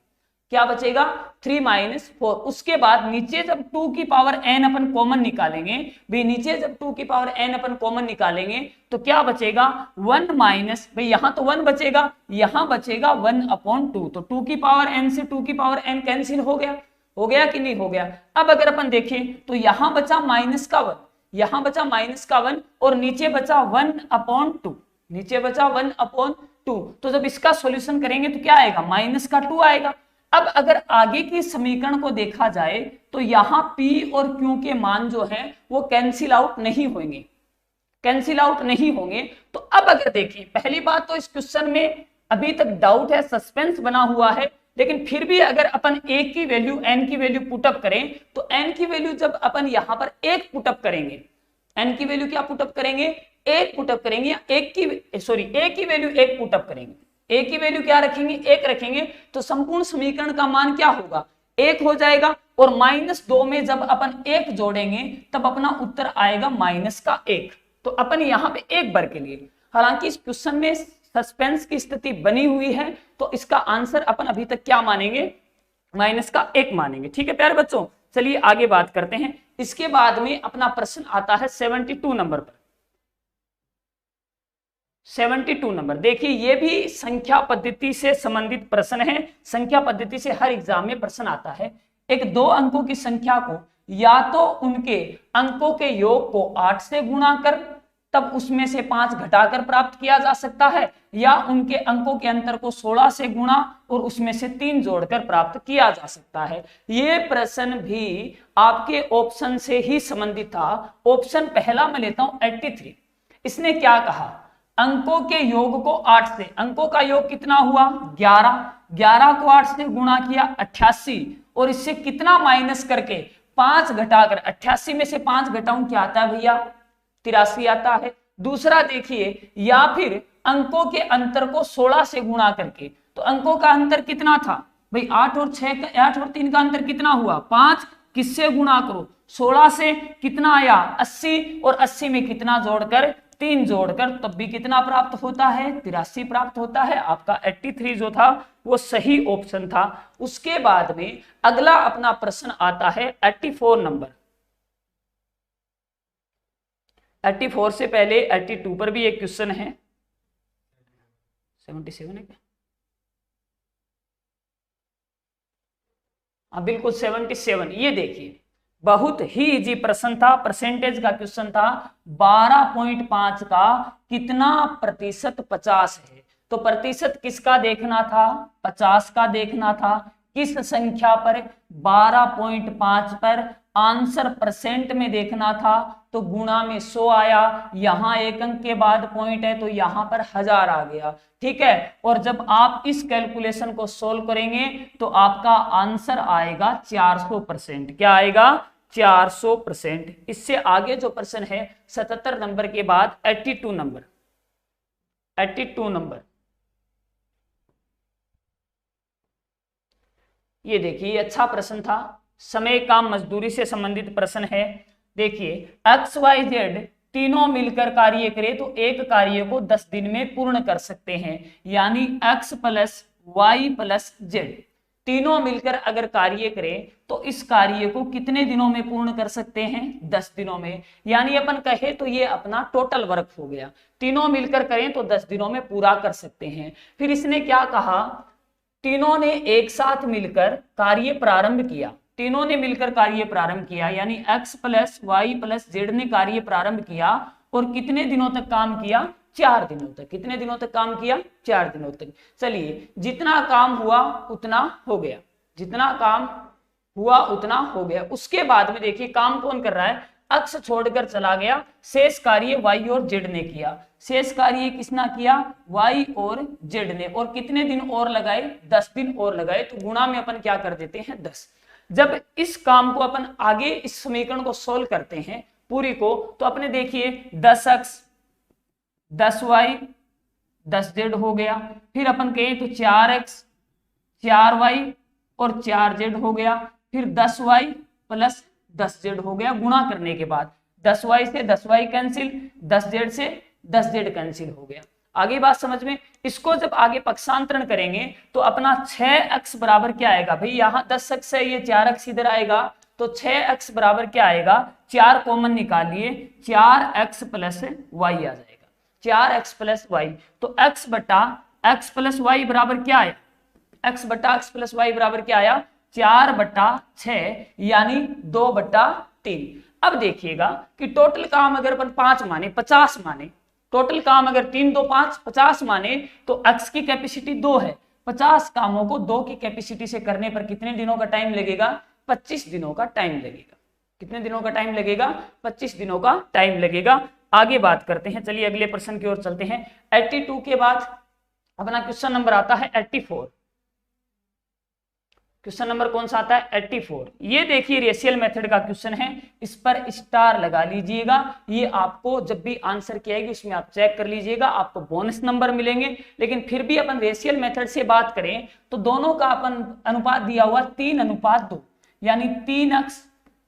क्या बचेगा? 3 - 4। उसके बाद नीचे जब 2 की पावर n अपन कॉमन निकालेंगे, भी नीचे जब 2 की पावर n अपन कॉमन निकालेंगे तो क्या बचेगा? 1 माइनस, भाई यहां तो 1 बचेगा, यहां बचेगा 1/2। तो 2 की पावर n से 2 की पावर n कैंसिल हो गया। हो गया कि नहीं हो गया? अब अगर अपन देखें तो यहां बचा माइनस का 1, यहां बचा माइनस का 1 और नीचे बचा 1/2, नीचे बचा 1/2। तो जब इसका सॉल्यूशन करेंगे तो क्या आएगा? माइनस का 2 आएगा। अब अगर आगे की समीकरण को देखा जाए तो यहां P और Q के मान जो हैं वो कैंसिल आउट नहीं होंगे, कैंसिल आउट नहीं होंगे। तो अब अगर देखें, पहली बात तो इस क्वेश्चन में अभी तक डाउट है, सस्पेंस बना हुआ है, लेकिन फिर भी अगर अपन a की वैल्यू n की वैल्यू पुटअप करें तो n की वैल्यू जब अपन यहां पर 1 पुटअप करेंगे, n की वैल्यू क्या पुटअप करेंगे? 1 पुटअप करेंगे, या a की वैल्यू 1 पुटअप करेंगे, a की वैल्यू क्या रखेंगे? 1 रखेंगे। तो संपूर्ण समीकरण का मान क्या होगा? 1 हो जाएगा। और -2 में जब अपन 1 जोड़ेंगे तब अपना उत्तर आएगा -1। तो अपन यहां पे एक बार के लिए, हालांकि इस क्वेश्चन में सस्पेंस की स्थिति बनी हुई है तो इसका आंसर अपन अभी तक क्या मानेंगे? -1 मानेंगे। ठीक है प्यारे बच्चों, चलिए आगे बात करते हैं। इसके बाद में अपना प्रश्न आता है 72 नंबर पर। 72 नंबर देखिए, ये भी संख्या पद्धति से संबंधित प्रश्न है। संख्या पद्धति से हर एग्जाम में प्रश्न आता है। एक 2 अंकों की संख्या को या तो उनके अंकों के योग को 8 से गुणा कर तब उसमें से 5 घटाकर प्राप्त किया जा सकता है, या उनके अंकों के अंतर को 16 से गुणा और उसमें से 3 जोड़कर प्राप्त किया जा सकता है। ये प्रश्न भी आपके ऑप्शन से ही संबंधित था। ऑप्शन पहला मैं लेता हूं 83। इसने क्या कहा? अंकों के योग को 8 से, अंकों का योग कितना हुआ? 11, 11 को 8 से गुणा किया 88, और इससे कितना माइनस करके 5 घटाकर, 88 में से 5 घटाऊं क्या आता है भैया? 83 आता है। दूसरा देखिए, या फिर अंकों के अंतर को 16 से गुणा करके, तो अंकों का अंतर कितना था भाई? 8 और 3 का अंतर कितना हुआ? 5। किससे गुणा करो? 16 से। कितना आया? 80, और 80 में कितना जोड़कर? 3 जोड़कर, तब भी कितना प्राप्त होता है? 83 प्राप्त होता है। आपका 83 जो था वो सही ऑप्शन था। उसके बाद में अगला अपना प्रश्न आता है 84 नंबर। 84 से पहले 82 पर भी एक क्वेश्चन है। 77 है क्या? हाँ बिल्कुल 77। ये देखिए बहुत ही इजी प्रश्न था, परसेंटेज का क्वेश्चन था। 12.5 का कितना प्रतिशत 50 है? तो प्रतिशत किसका देखना था? 50 का देखना था। किस संख्या पर? 12.5 पर। आंसर परसेंट में देखना था तो गुणा में 100 आया, यहां 1 अंक के बाद पॉइंट है तो यहां पर 1000 आ गया। ठीक है, और जब आप इस कैलकुलेशन को सोल्व करेंगे तो आपका आंसर आएगा 400%। क्या आएगा? 400%। इससे आगे जो प्रश्न है 77 नंबर के बाद 82 नंबर। 82 नंबर ये देखिए, अच्छा प्रश्न था। समय काम मजदूरी से संबंधित प्रश्न है। देखिए एक्स वाई जेड तीनों मिलकर कार्य करें तो एक कार्य को 10 दिन में पूर्ण कर सकते हैं, यानी x plus y plus z तीनों मिलकर अगर कार्य करें तो इस कार्य को कितने दिनों में पूर्ण कर सकते हैं? 10 दिनों में। यानी अपन कहे तो ये अपना टोटल वर्क हो गया। तीनों मिलकर करें तो 10 दिनों में पूरा कर सकते हैं। फिर इसने क्या कहा? तीनों ने एक साथ मिलकर कार्य प्रारंभ किया। तीनों ने मिलकर कार्य प्रारंभ किया, यानी x plus y plus z ने कार्य प्रारंभ किया और कितने दिनों तक काम किया? 4 दिनों तक। कितने दिनों तक काम किया? 4 दिनों तक। चलिए जितना काम हुआ उतना हो गया, जितना काम हुआ उतना हो गया। उसके बाद में देखिए काम कौन कर रहा है? अक्ष छोड़कर चला गया, शेष कार्य y और z ने किया। शेष कार्य किसने किया? y और z ने। और कितने दिन और लगाए? 10 दिन और लगाए। तो गुणा में अपन क्या कर देते हैं? 10। जब इस काम को अपन आगे इस समीकरण को सोल्व करते हैं पूरी को, तो अपने देखिए 10x 10y 10z हो गया। फिर अपन कहें तो 4x 4y और 4z हो गया। फिर 10y प्लस 10z हो गया। गुणा करने के बाद 10y से 10y कैंसिल, 10z से 10z कैंसिल हो गया। आगे बात समझ में। इसको जब आगे पक्षांतरण करेंगे तो अपना 6x बराबर क्या आएगा भाई? यहाँ 10x है, ये 4x इधर आएगा, तो 6x बराबर क्या आएगा? 4 कॉमन निकालिए, 4x प्लस y आ जाएगा। 4x plus y. तो x बटा x प्लस वाई बराबर क्या आया? x बटा x प्लस वाई बराबर क्या आया? 4/6 यानी 2/3। अब देखिएगा कि टोटल काम अगर अपन 5 माने, 50 माने, टोटल काम अगर 3 2 5 50 माने, तो x की कैपेसिटी 2 है। 50 कामों को 2 की कैपेसिटी से करने पर कितने दिनों का टाइम लगेगा? 25 दिनों का टाइम लगेगा। कितने दिनों का टाइम लगेगा? 25 दिनों का टाइम लगेगा। आगे बात करते हैं, चलिए अगले प्रश्न की ओर चलते हैं। 82 के बाद अपना क्वेश्चन नंबर आता है 84। क्वेश्चन नंबर कौन सा आता है? 84। ये देखिए रेशियल मेथड का क्वेश्चन है, इस पर स्टार लगा लीजिएगा। ये आपको जब भी आंसर की आएगी उसमें आप चेक कर लीजिएगा, आपको बोनस नंबर मिलेंगे। लेकिन फिर भी अपन रेशियल मेथड से बात करें तो दोनों का अपन अनुपात दिया हुआ 3:2, यानी 3x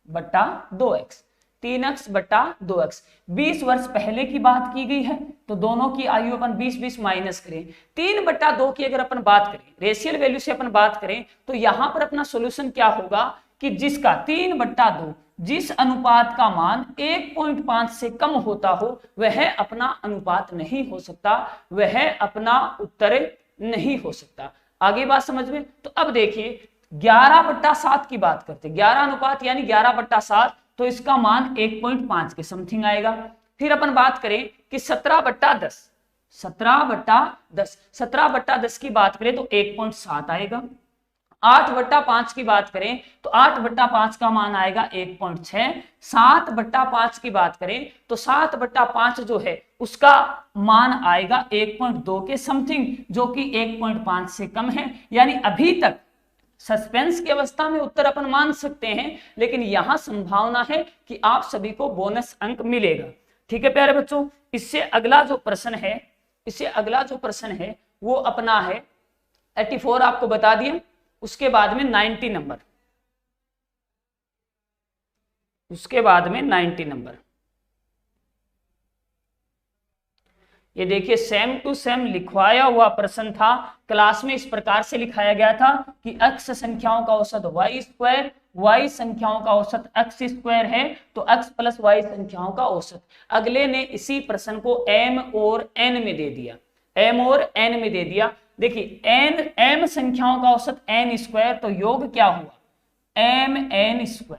बटा 2x। 3x बटा 2x। 20 वर्ष पहले की बात की गई है, तो दोनों की आयु अपन 20-20 माइनस करें। 3/2 की अगर अपन बात करें, रेशियल वैल्यू से अपन बात करें, तो यहां पर अपना सॉल्यूशन क्या होगा कि जिसका 3/2 जिस अनुपात का मान 1.5 से कम होता हो, वह अपना अनुपात नहीं हो सकता, वह अपना उत्तर नहीं हो सकता। आगे बात समझ में। तो अब देखिए 11/7 की बात करते हैं। 11 अनुपात यानी 11/7, तो इसका मान 1.5 के समथिंग आएगा। फिर अपन बात करें कि 17/10, 17/10, 17/10 की बात करें तो 1.7 आएगा। 8/5 की बात करें तो 8/5 का मान आएगा 1.6। 7/5 की बात करें तो 7/5 जो है उसका मान आएगा 1.2 के समथिंग, जो कि 1.5 से कम है। यानी अभी तक सस्पेंस की अवस्था में उत्तर अपन मान सकते हैं, लेकिन यहां संभावना है कि आप सभी को बोनस अंक मिलेगा। ठीक है प्यारे बच्चों। इससे अगला जो प्रश्न है वो अपना है 84, आपको बता दिया। उसके बाद में 90 नंबर, उसके बाद में 90 नंबर। ये देखिए सेम टू सेम लिखवाया हुआ प्रश्न था। क्लास में इस प्रकार से लिखाया गया था कि x संख्याओं का औसत y², y संख्याओं का औसत x² है, तो x प्लस y संख्याओं का औसत। अगले ने इसी प्रश्न को m और n में दे दिया, m और n में दे दिया। देखिए m संख्याओं का औसत n², तो योग क्या हुआ? mn²।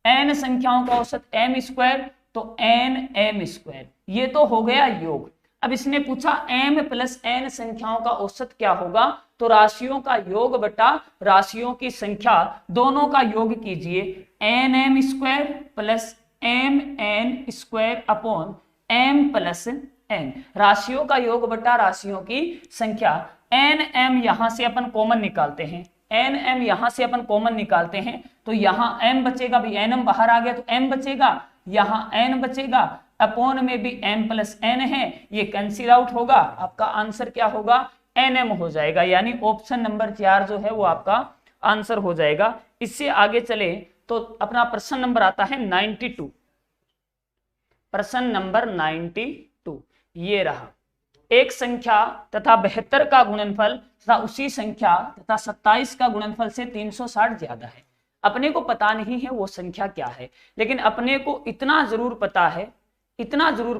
n संख्याओं का औसत m², तो nm²। ये तो हो गया योग। अब इसने पूछा m प्लस n संख्याओं का औसत क्या होगा, तो राशियों का योग बटा राशियों की संख्या, दोनों का योग कीजिए। nm² plus mn² upon m plus n, राशियों का योग बटा राशियों की संख्या। nm यहां से अपन कॉमन निकालते हैं, nm यहां से अपन कॉमन निकालते हैं, तो यहां m बचेगा भी, nm बाहर आ गया तो m बचेगा, यहां n बचेगा, अपॉन में भी m प्लस n है, ये कैंसिल आउट होगा। आपका आंसर क्या होगा? nm हो जाएगा। यानी ऑप्शन नंबर 4 जो है वो आपका आंसर हो जाएगा। इससे आगे चले तो अपना प्रश्न नंबर आता है 92। प्रश्न नंबर 92 ये रहा। एक संख्या तथा 72 का गुणनफल तथा उसी संख्या तथा 27 का गुणनफल से 360 ज्यादा है। अपने को पता नहीं है वो संख्या क्या है, लेकिन अपने को इतना जरूर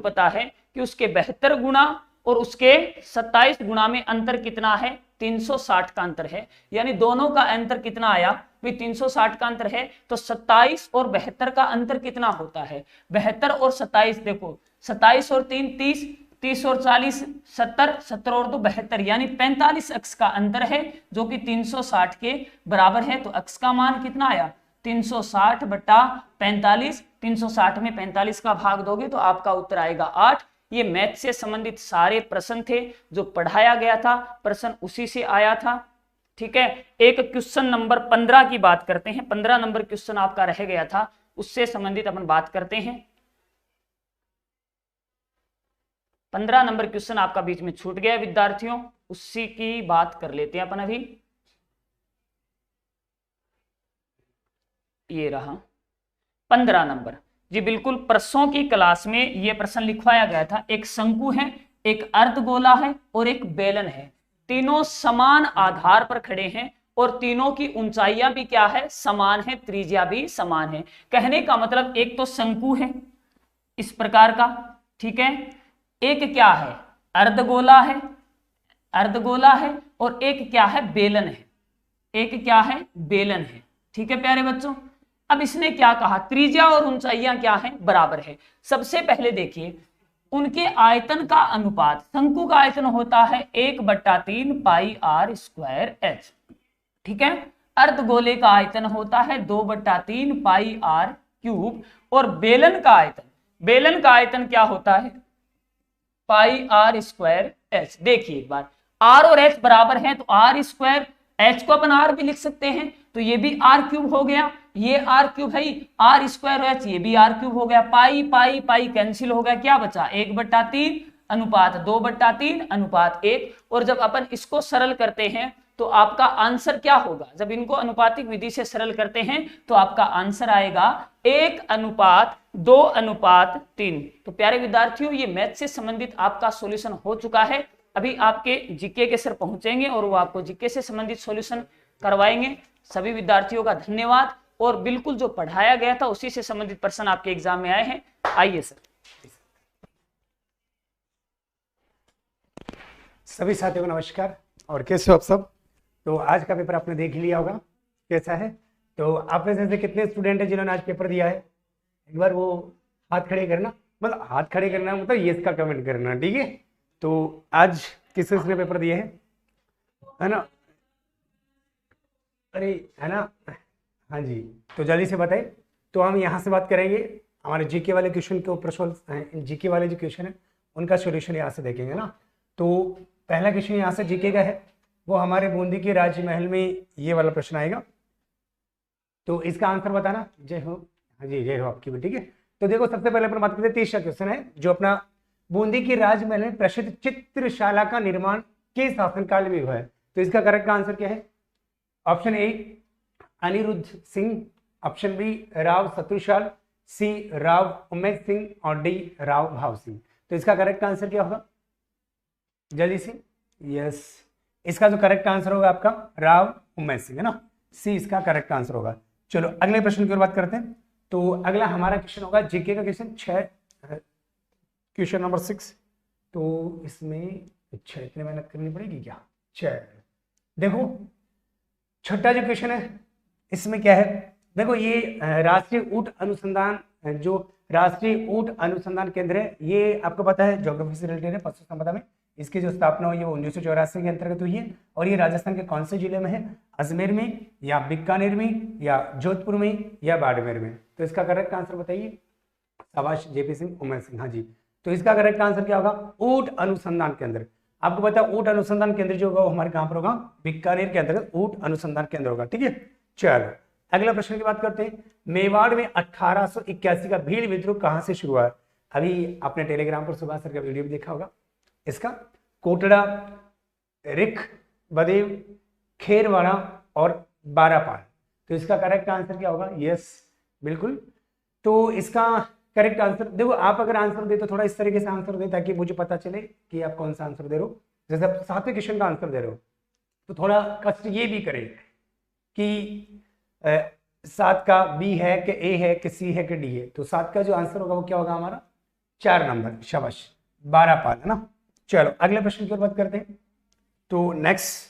पता है कि उसके 72 गुणा और उसके 27 गुणा में अंतर कितना है? 360 का अंतर है। यानी दोनों का अंतर कितना आया? भी 360 का अंतर है। तो 27 और 72 का अंतर कितना होता है? 72 और 27, देखो 27 और 3 30, 30 और 40 70, 70 और 2 72, यानी 45 अक्ष का अंतर है, जो कि 360 के बराबर है। तो अक्ष का मान कितना आया? 360 बटा 45, 360 में 45 का भाग दोगे तो आपका उत्तर आएगा 8। ये मैथ से संबंधित सारे प्रश्न थे जो पढ़ाया गया था, प्रश्न उसी से आया था। ठीक है, एक क्वेश्चन नंबर 15 की बात करते हैं। 15 नंबर क्वेश्चन आपका रह गया था, उससे संबंधित अपन बात करते हैं। 15 नंबर क्वेश्चन आपका बीच में छूट गया विद्यार्थियों, उसी की बात कर लेते हैं अपन अभी। ये रहा 15 नंबर जी, बिल्कुल परसों की क्लास में ये प्रश्न लिखवाया गया था। एक शंकु है, एक अर्धगोला है और एक बेलन है, तीनों समान आधार पर खड़े हैं और तीनों की ऊंचाइयां भी क्या है, समान है, त्रिज्या भी समान है। कहने का मतलब एक तो शंकु है इस प्रकार का, ठीक है, एक क्या है, अर्धगोला है, अर्धगोला है, और एक क्या है, बेलन है, एक क्या है, बेलन है। ठीक है प्यारे बच्चों, अब इसने क्या कहा, त्रिज्या और ऊंचाइयां क्या है, बराबर है। सबसे पहले देखिए उनके आयतन का अनुपात, शंकु का आयतन होता है 1/3 पाई आर स्क्वायर एच, ठीक है। अर्धगोले का आयतन होता है 2/3 पाई आर क्यूब, और बेलन का आयतन, बेलन का आयतन क्या होता है, पाई आर स्क्वायर एच। देखिए एक बार, आर और एच बराबर हैं तो आर स्क्वायर, एच को अपन आर भी लिख सकते हैं, तो ये भी आर क्यूब हो गया, ये आर क्यूब है, आर स्क्वायर एच, ये भी आर क्यूब हो गया, पाई पाई पाई कैंसिल हो गया, क्या बचा, 1/3 अनुपात 2/3 अनुपात 1। और जब अपन इसको सरल करते हैं तो आपका आंसर क्या होगा, जब इनको अनुपातिक विधि से सरल करते हैं तो आपका आंसर आएगा 1:2:3। तो प्यारे विद्यार्थियों, ये मैथ से संबंधित आपका सॉल्यूशन हो चुका है। अभी आपके जीके के सर पहुंचेंगे और वो आपको जीके से संबंधित सॉल्यूशन करवाएंगे। सभी विद्यार्थियों का धन्यवाद, और बिल्कुल जो पढ़ाया गया था उसी से संबंधित प्रश्न आपके एग्जाम में आए हैं। आइए सर। सभी साथियों को नमस्कार, और कैसे हो आप सब। तो आज का पेपर आपने देख लिया होगा कैसा है। तो आप में से कितने स्टूडेंट हैं जिन्होंने आज पेपर दिया है, एक बार वो हाथ खड़े करना, मतलब हाथ खड़े करना मतलब ये इसका कमेंट करना, ठीक है। तो आज किसने पेपर दिए हैं, है ना, अरे है ना, हाँ जी, तो जल्दी से बताइए। तो हम यहाँ से बात करेंगे हमारे जीके वाले क्वेश्चन के ऊपर, जीके वाले जो क्वेश्चन है उनका सॉल्यूशन यहाँ से देखेंगे ना। तो पहला क्वेश्चन यहाँ से जीके का है, वो हमारे बूंदी के राजमहल में ये वाला प्रश्न आएगा। तो इसका आंसर बताना। जय हो, हाँ जी जय हो आपकी भी, ठीक है। तो देखो सबसे पहले अपन बात करते हैं 30वां क्वेश्चन है, जो अपना बूंदी के राजमहल में प्रसिद्ध चित्रशाला का निर्माण के शासनकाल में हुआ है। तो इसका करेक्ट आंसर क्या है, option A Aniruddh Singh, option B Rao Shatrushal, C Rao Umesh Singh, और डी राव भाव सिंह। तो इसका करेक्ट आंसर क्या होगा, जल्दी से, यस, इसका जो करेक्ट आंसर होगा आपका राव उमेश सिंह, है ना, सी इसका करेक्ट आंसर होगा। चलो अगले प्रश्न की ओर बात करते हैं। तो अगला हमारा क्वेश्चन होगा जीके का क्वेश्चन 6, क्वेश्चन नंबर 6। तो इसमें अच्छा इतनी मेहनत करनी पड़ेगी क्या, चल देखो छठा जो क्वेश्चन है इसमें क्या है, देखो ये राष्ट्रीय ऊंट अनुसंधान, जो राष्ट्रीय ऊंट अनुसंधान केंद्र है, ये आपको पता है ज्योग्राफी से रिलेटेड है, पशु संपदा में। इसकी जो स्थापना हुई है वो 1984 के अंतर्गत हुई है, और ये राजस्थान के कौन से जिले में है, अजमेर में या बीकानेर में या जोधपुर में या बाड़मेर में। तो इसका करेक्ट आंसर बताइए। शाबाश जेपी सिंह, उमेश सिंह, हाँ जी। तो इसका करेक्ट आंसर क्या होगा, ऊंट अनुसंधान केंद्र। आपको पता है ऊंट अनुसंधान केंद्र जो होगा वो हमारे कहां पर होगा, बीकानेर के अंतर्गत ऊंट अनुसंधान केंद्र होगा, ठीक है। चलो अगला प्रश्न की बात करते हैं। मेवाड़ में 1881 का भील विद्रोह कहां से शुरू हुआ। अभी आपने टेलीग्राम पर सुभाष सर का वीडियो भी देखा होगा। इसका कोटड़ा, रिख, बदेव, खेरवाड़ा और बारापाल। तो इसका करेक्ट आंसर क्या होगा, यस बिल्कुल। तो इसका करेक्ट आंसर देखो, आप अगर आंसर दे तो थोड़ा इस तरीके से आंसर दे ताकि मुझे पता चले कि आप कौन सा आंसर दे रहे हो। जैसे आप 7वें क्वेश्चन का आंसर दे रहे हो तो थोड़ा कष्ट ये भी करे कि 7 का बी है कि ए है कि सी है कि डी है। तो 7 का जो आंसर होगा वो क्या होगा हमारा, 4 नंबर, शाबाश, बारापाल, है ना। चलो अगले प्रश्न की ओर बात करते हैं। तो नेक्स्ट,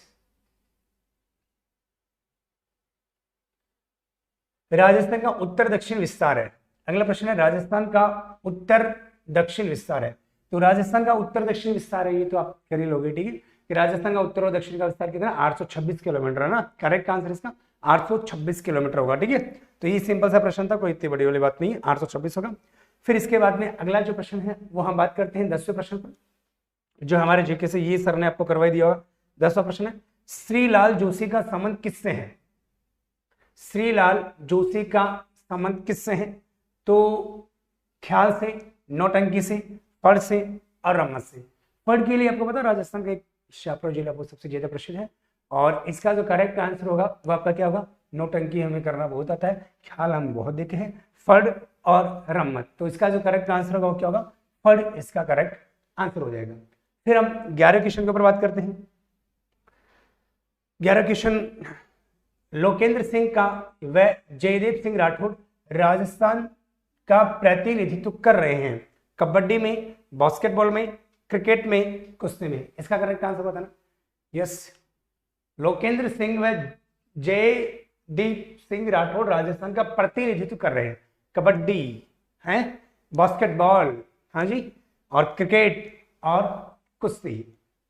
राजस्थान का उत्तर दक्षिण विस्तार है। अगला प्रश्न है, राजस्थान का उत्तर दक्षिण विस्तार है। तो राजस्थान का उत्तर दक्षिण विस्तार है, ये तो आप कर ही लोगे, ठीक है, कि राजस्थान का उत्तर और दक्षिण का विस्तार कितना, 826 किलोमीटर, है ना। करेक्ट आंसर इसका 826 किलोमीटर होगा। ठीक है, तो ये सिंपल सा प्रश्न था, कोई इतनी बड़ी वाली बात नहीं है, 826 होगा। फिर इसके बाद में अगला जो प्रश्न है वो हम बात करते हैं 10वें प्रश्न पर, जो हमारे जीके से ये सर ने आपको करवाई दिया होगा। 10वां प्रश्न है, श्रीलाल जोशी का संबंध किससे है? श्रीलाल जोशी का संबंध किससे है? तो ख्याल से, नौटंकी से, फड़ से और रम्मत से। फड़ के लिए आपको पता है राजस्थान का एक शाहपुर जिला वो सबसे ज्यादा प्रसिद्ध है, और इसका जो करेक्ट आंसर होगा वो आपका क्या होगा? नौटंकी हमें करना बहुत आता है, ख्याल हम बहुत देखे हैं, फड़ और रम्मत। तो इसका जो करेक्ट आंसर होगा वो क्या होगा? फड़ इसका करेक्ट आंसर हो जाएगा। फिर हम 11 क्वेश्चन के ऊपर बात करते हैं। 11 क्वेश्चन, लोकेंद्र सिंह का व जयदेव सिंह राठौड़ राजस्थान का प्रतिनिधित्व कर रहे हैं, कबड्डी में, बास्केटबॉल में, क्रिकेट में, कुश्ती में। इसका करेक्ट आंसर बताना। यस, लोकेंद्र सिंह व जयदीप सिंह राठौड़ राजस्थान का प्रतिनिधित्व कर रहे हैं, कबड्डी है, बास्केटबॉल, हाँ जी, और क्रिकेट और कुश्ती।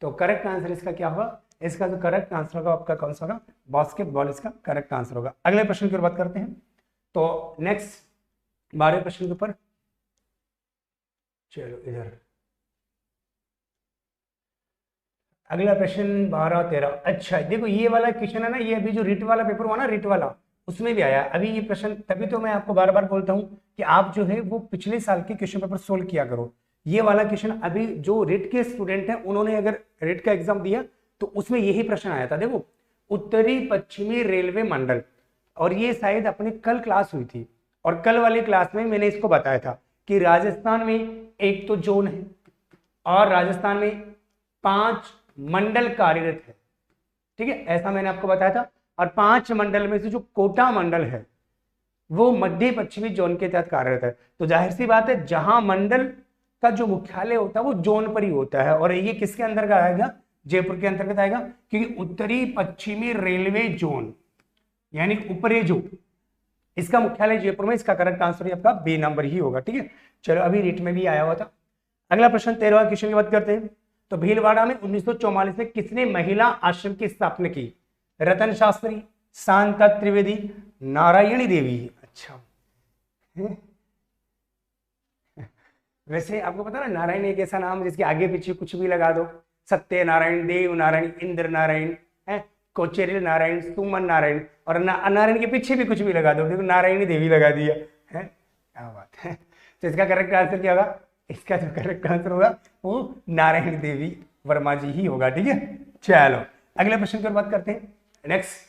तो करेक्ट आंसर इसका क्या होगा? इसका जो करेक्ट आंसर होगा आपका कौन सा होगा? बास्केटबॉल इसका करेक्ट आंसर होगा। अगले प्रश्न की बात करते हैं। तो नेक्स्ट 12वें प्रश्न के ऊपर, चलो इधर अगला प्रश्न 12, 13। अच्छा देखो ये वाला क्वेश्चन है ना, ये अभी जो रिट वाला पेपर हुआ ना, रिट वाला, उसमें भी आया अभी ये प्रश्न। तभी तो मैं आपको बार बार बोलता हूँ कि आप जो है वो पिछले साल के क्वेश्चन पेपर सोल्व किया करो। ये वाला क्वेश्चन अभी जो रिट के स्टूडेंट हैं उन्होंने अगर रिट का एग्जाम दिया तो उसमें यही प्रश्न आया था। देखो, उत्तरी पश्चिमी रेलवे मंडल, और ये शायद अपनी कल क्लास हुई थी, और कल वाली क्लास में मैंने इसको बताया था कि राजस्थान में एक तो जोन है और राजस्थान में 5 मंडल कार्यरत है। ठीक है, ऐसा मैंने आपको बताया था। और 5 मंडल में से जो कोटा मंडल है वो मध्य पश्चिमी जोन के तहत कार्यरत है। तो जाहिर सी बात है जहां मंडल का जो मुख्यालय होता है वो जोन पर ही होता है, और ये किसके अंदर का आएगा? जयपुर के अंतर्गत आएगा, क्योंकि उत्तरी पश्चिमी रेलवे जोन यानी ऊपरी जो, इसका मुख्यालय जयपुर में। इसका करेक्ट आंसर आपका बी नंबर ही होगा। ठीक है, चलो अभी रिट में भी आया हुआ था। अगला प्रश्न 13वां क्वेश्चन की बात करते हैं। तो भीलवाड़ा में 1944 में किसने महिला आश्रम की स्थापना की? रतन शास्त्री, शांता त्रिवेदी, नारायणी देवी। अच्छा वैसे आपको पता ना, नारायण एक ऐसा नाम जिसके आगे पीछे कुछ भी लगा दो, सत्य नारायण, देव नारायण, इंद्र नारायण है, कोचेरिल नारायण, सुमन नारायण, और नारायण के पीछे भी कुछ भी लगा दो, देखो नारायणी देवी लगा दिया है, क्या बात है। तो इसका करेक्ट आंसर क्या होगा? इसका जो करेक्ट आंसर होगा वो नारायण देवी वर्मा जी ही होगा। ठीक है, चलो अगले प्रश्न की बात करते हैं। नेक्स्ट,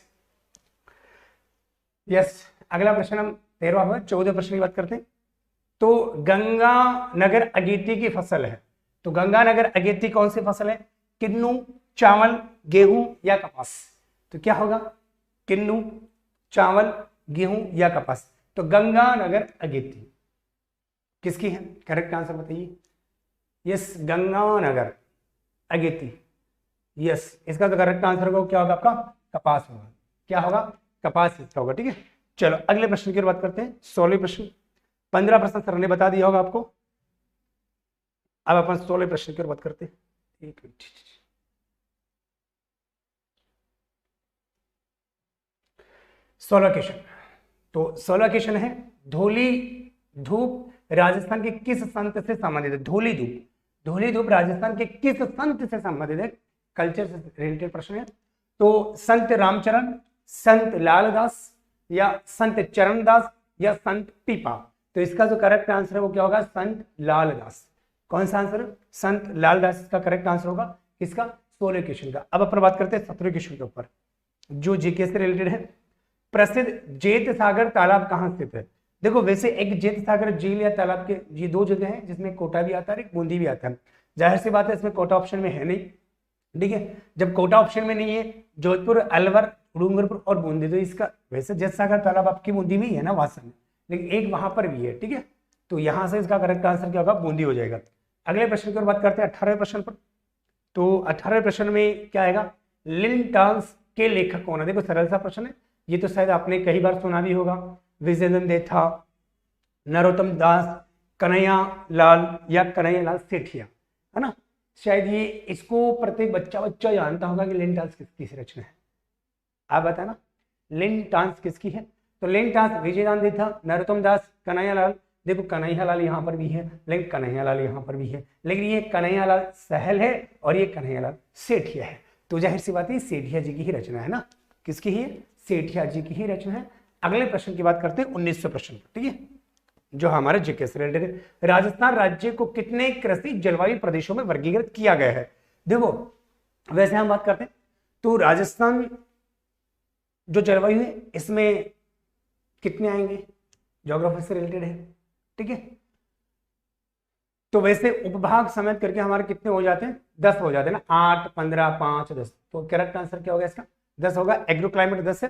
यस, अगला प्रश्न हम 13वां हुआ, 14वें प्रश्न की बात करते हैं। तो गंगानगर अगेती की फसल है, तो गंगानगर अगेती कौन सी फसल है? किन्नू, चावल, गेहूं या कपास? तो क्या होगा? किन्नू, चावल, गेहूं या कपास? तो गंगानगर अगेती किसकी है? करेक्ट आंसर बताइए। यस, गंगानगर अगेती, यस, इसका तो करेक्ट आंसर होगा क्या होगा आपका? कपास होगा। क्या होगा? कपास इसका होगा। ठीक है, चलो अगले प्रश्न की बात करते हैं। 16वें प्रश्न, 15 प्रश्न सर ने बता दिया होगा आपको। अब अपन 16वें प्रश्न की बात करते हैं। एक मिनट, 16 क्वेश्चन। तो 16 क्वेश्चन है, धौली धूप राजस्थान के किस संत से संबंधित है? धौली धूप, धौली धूप राजस्थान के किस संत से संबंधित है? कल्चर से रिलेटेड प्रश्न है। तो संत रामचरण, संत लालदास, या संत चरणदास, या संत पीपा? तो इसका जो करेक्ट आंसर है वो क्या होगा? संत लालदास। कौन सा आंसर? संत लालदास का करेक्ट आंसर होगा। किसका? 16 क्वेश्चन का। अब अपन बात करते हैं 17 क्वेश्चन के ऊपर, जो जीके से रिलेटेड है। प्रसिद्ध जेत सागर तालाब कहां स्थित है? देखो, वैसे एक जेत सागर झील या तालाब के ये 2 जगह हैं जिसमें कोटा भी आता है, एक बूंदी भी आता है। जाहिर सी बात है इसमें कोटा ऑप्शन में है नहीं। ठीक है, जब कोटा ऑप्शन में नहीं है, जोधपुर, अलवर, डूंगरपुर और बूंदी, तो इसका वैसे जेत सागर तालाब आपकी बूंदी में ही है ना, वासन में, लेकिन एक वहां पर भी है। ठीक है, तो यहां से इसका करेक्ट आंसर क्या होगा? बूंदी हो जाएगा। अगले प्रश्न की बात करते हैं 18वें प्रश्न पर। तो 18वें प्रश्न में क्या आएगा? लिनटाल्स के लेखक कौन है? देखो सरल सा प्रश्न है, ये तो शायद आपने कई बार सुना भी होगा। विजयनंद देथा, नरोत्तम दास, कन्हैया लाल, या कन्हैया लाल सेठिया, है ना। शायद ये इसको प्रत्येक बच्चा जानता होगा कि लिनटाल्स किसकी रचना है। आप बताना। लिनटांस किसकी है? तो लिनटांस विजयदान था, नरोत्तम दास, कन्हैयालाल। देखो कन्हैयालाल यहाँ पर भी है, लेकिन कन्हैयालाल यहाँ पर भी है, लेकिन ये कन्हैयालाल सहल है और ये कन्हैयालाल सेठिया है। तो जाहिर सी बात है सेठिया जी की ही रचना है ना, किसकी ही है? सेठिया जी की ही रचना है। अगले प्रश्न की बात करते हैं 1900 प्रश्न, ठीक है, जो हमारे जीके से रिलेटेड है। राजस्थान राज्य को कितने कृषि जलवायु प्रदेशों में वर्गीकृत किया गया है? देखो वैसे हम बात करते हैं तो राजस्थान जो जलवायु है इसमें कितने आएंगे? ज्योग्राफी से रिलेटेड है, ठीक है। तो वैसे उपभाग समेत करके हमारे कितने हो जाते हैं? 10 हो जाते हैं ना, 8, 15, 5, 10। तो करेक्ट आंसर क्या होगा इसका? 10 होगा। एग्रो क्लाइमेट 10 है।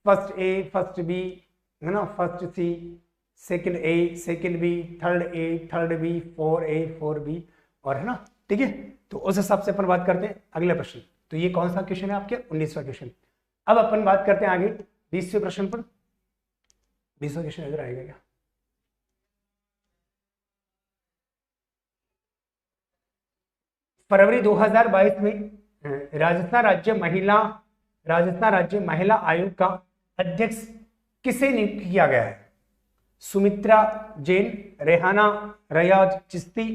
फर्स्ट ए, फर्स्ट बी है ना, first C, second A, second B, third A, third B, 4A, 4B और है ना, ठीक है। तो उस हिसाब से अपन बात करते हैं अगले प्रश्न। तो ये कौन सा क्वेश्चन है आपके? 19वां क्वेश्चन। अब अपन बात करते हैं आगे 20वें प्रश्न पर। 20वां क्वेश्चन इधर आएगा क्या? फरवरी 2022 में राजस्थान राज्य महिला आयोग का अध्यक्ष किसे नियुक्त किया गया है? सुमित्रा जैन, रेहाना रियाज चिश्ती,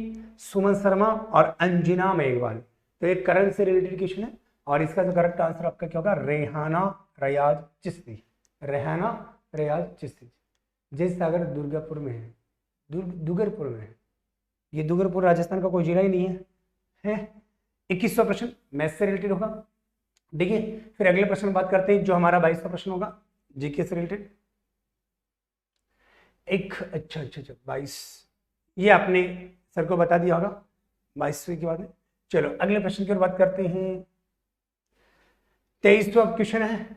सुमन शर्मा और अंजना मेघवाल। तो ये करंट से रिलेटेड क्वेश्चन है और इसका जो करेक्ट आंसर आपका क्या होगा? रेहाना रियाज चिश्ती। रेहाना रियाज चिश्ती। जय सागर दुर्गापुर में है, दुगरपुर में है। ये दुगरपुर राजस्थान का कोई जिला ही नहीं है। 21वां प्रश्न मैथ से रिलेटेड होगा, ठीक है। फिर अगले प्रश्न में बात करते हैं जो हमारा 22वां प्रश्न होगा जीके से रिलेटेड। अच्छा 22 ये आपने सर को बता दिया होगा 22वें के बाद में। चलो अगले प्रश्न की ओर बात करते हैं। 23वां क्वेश्चन है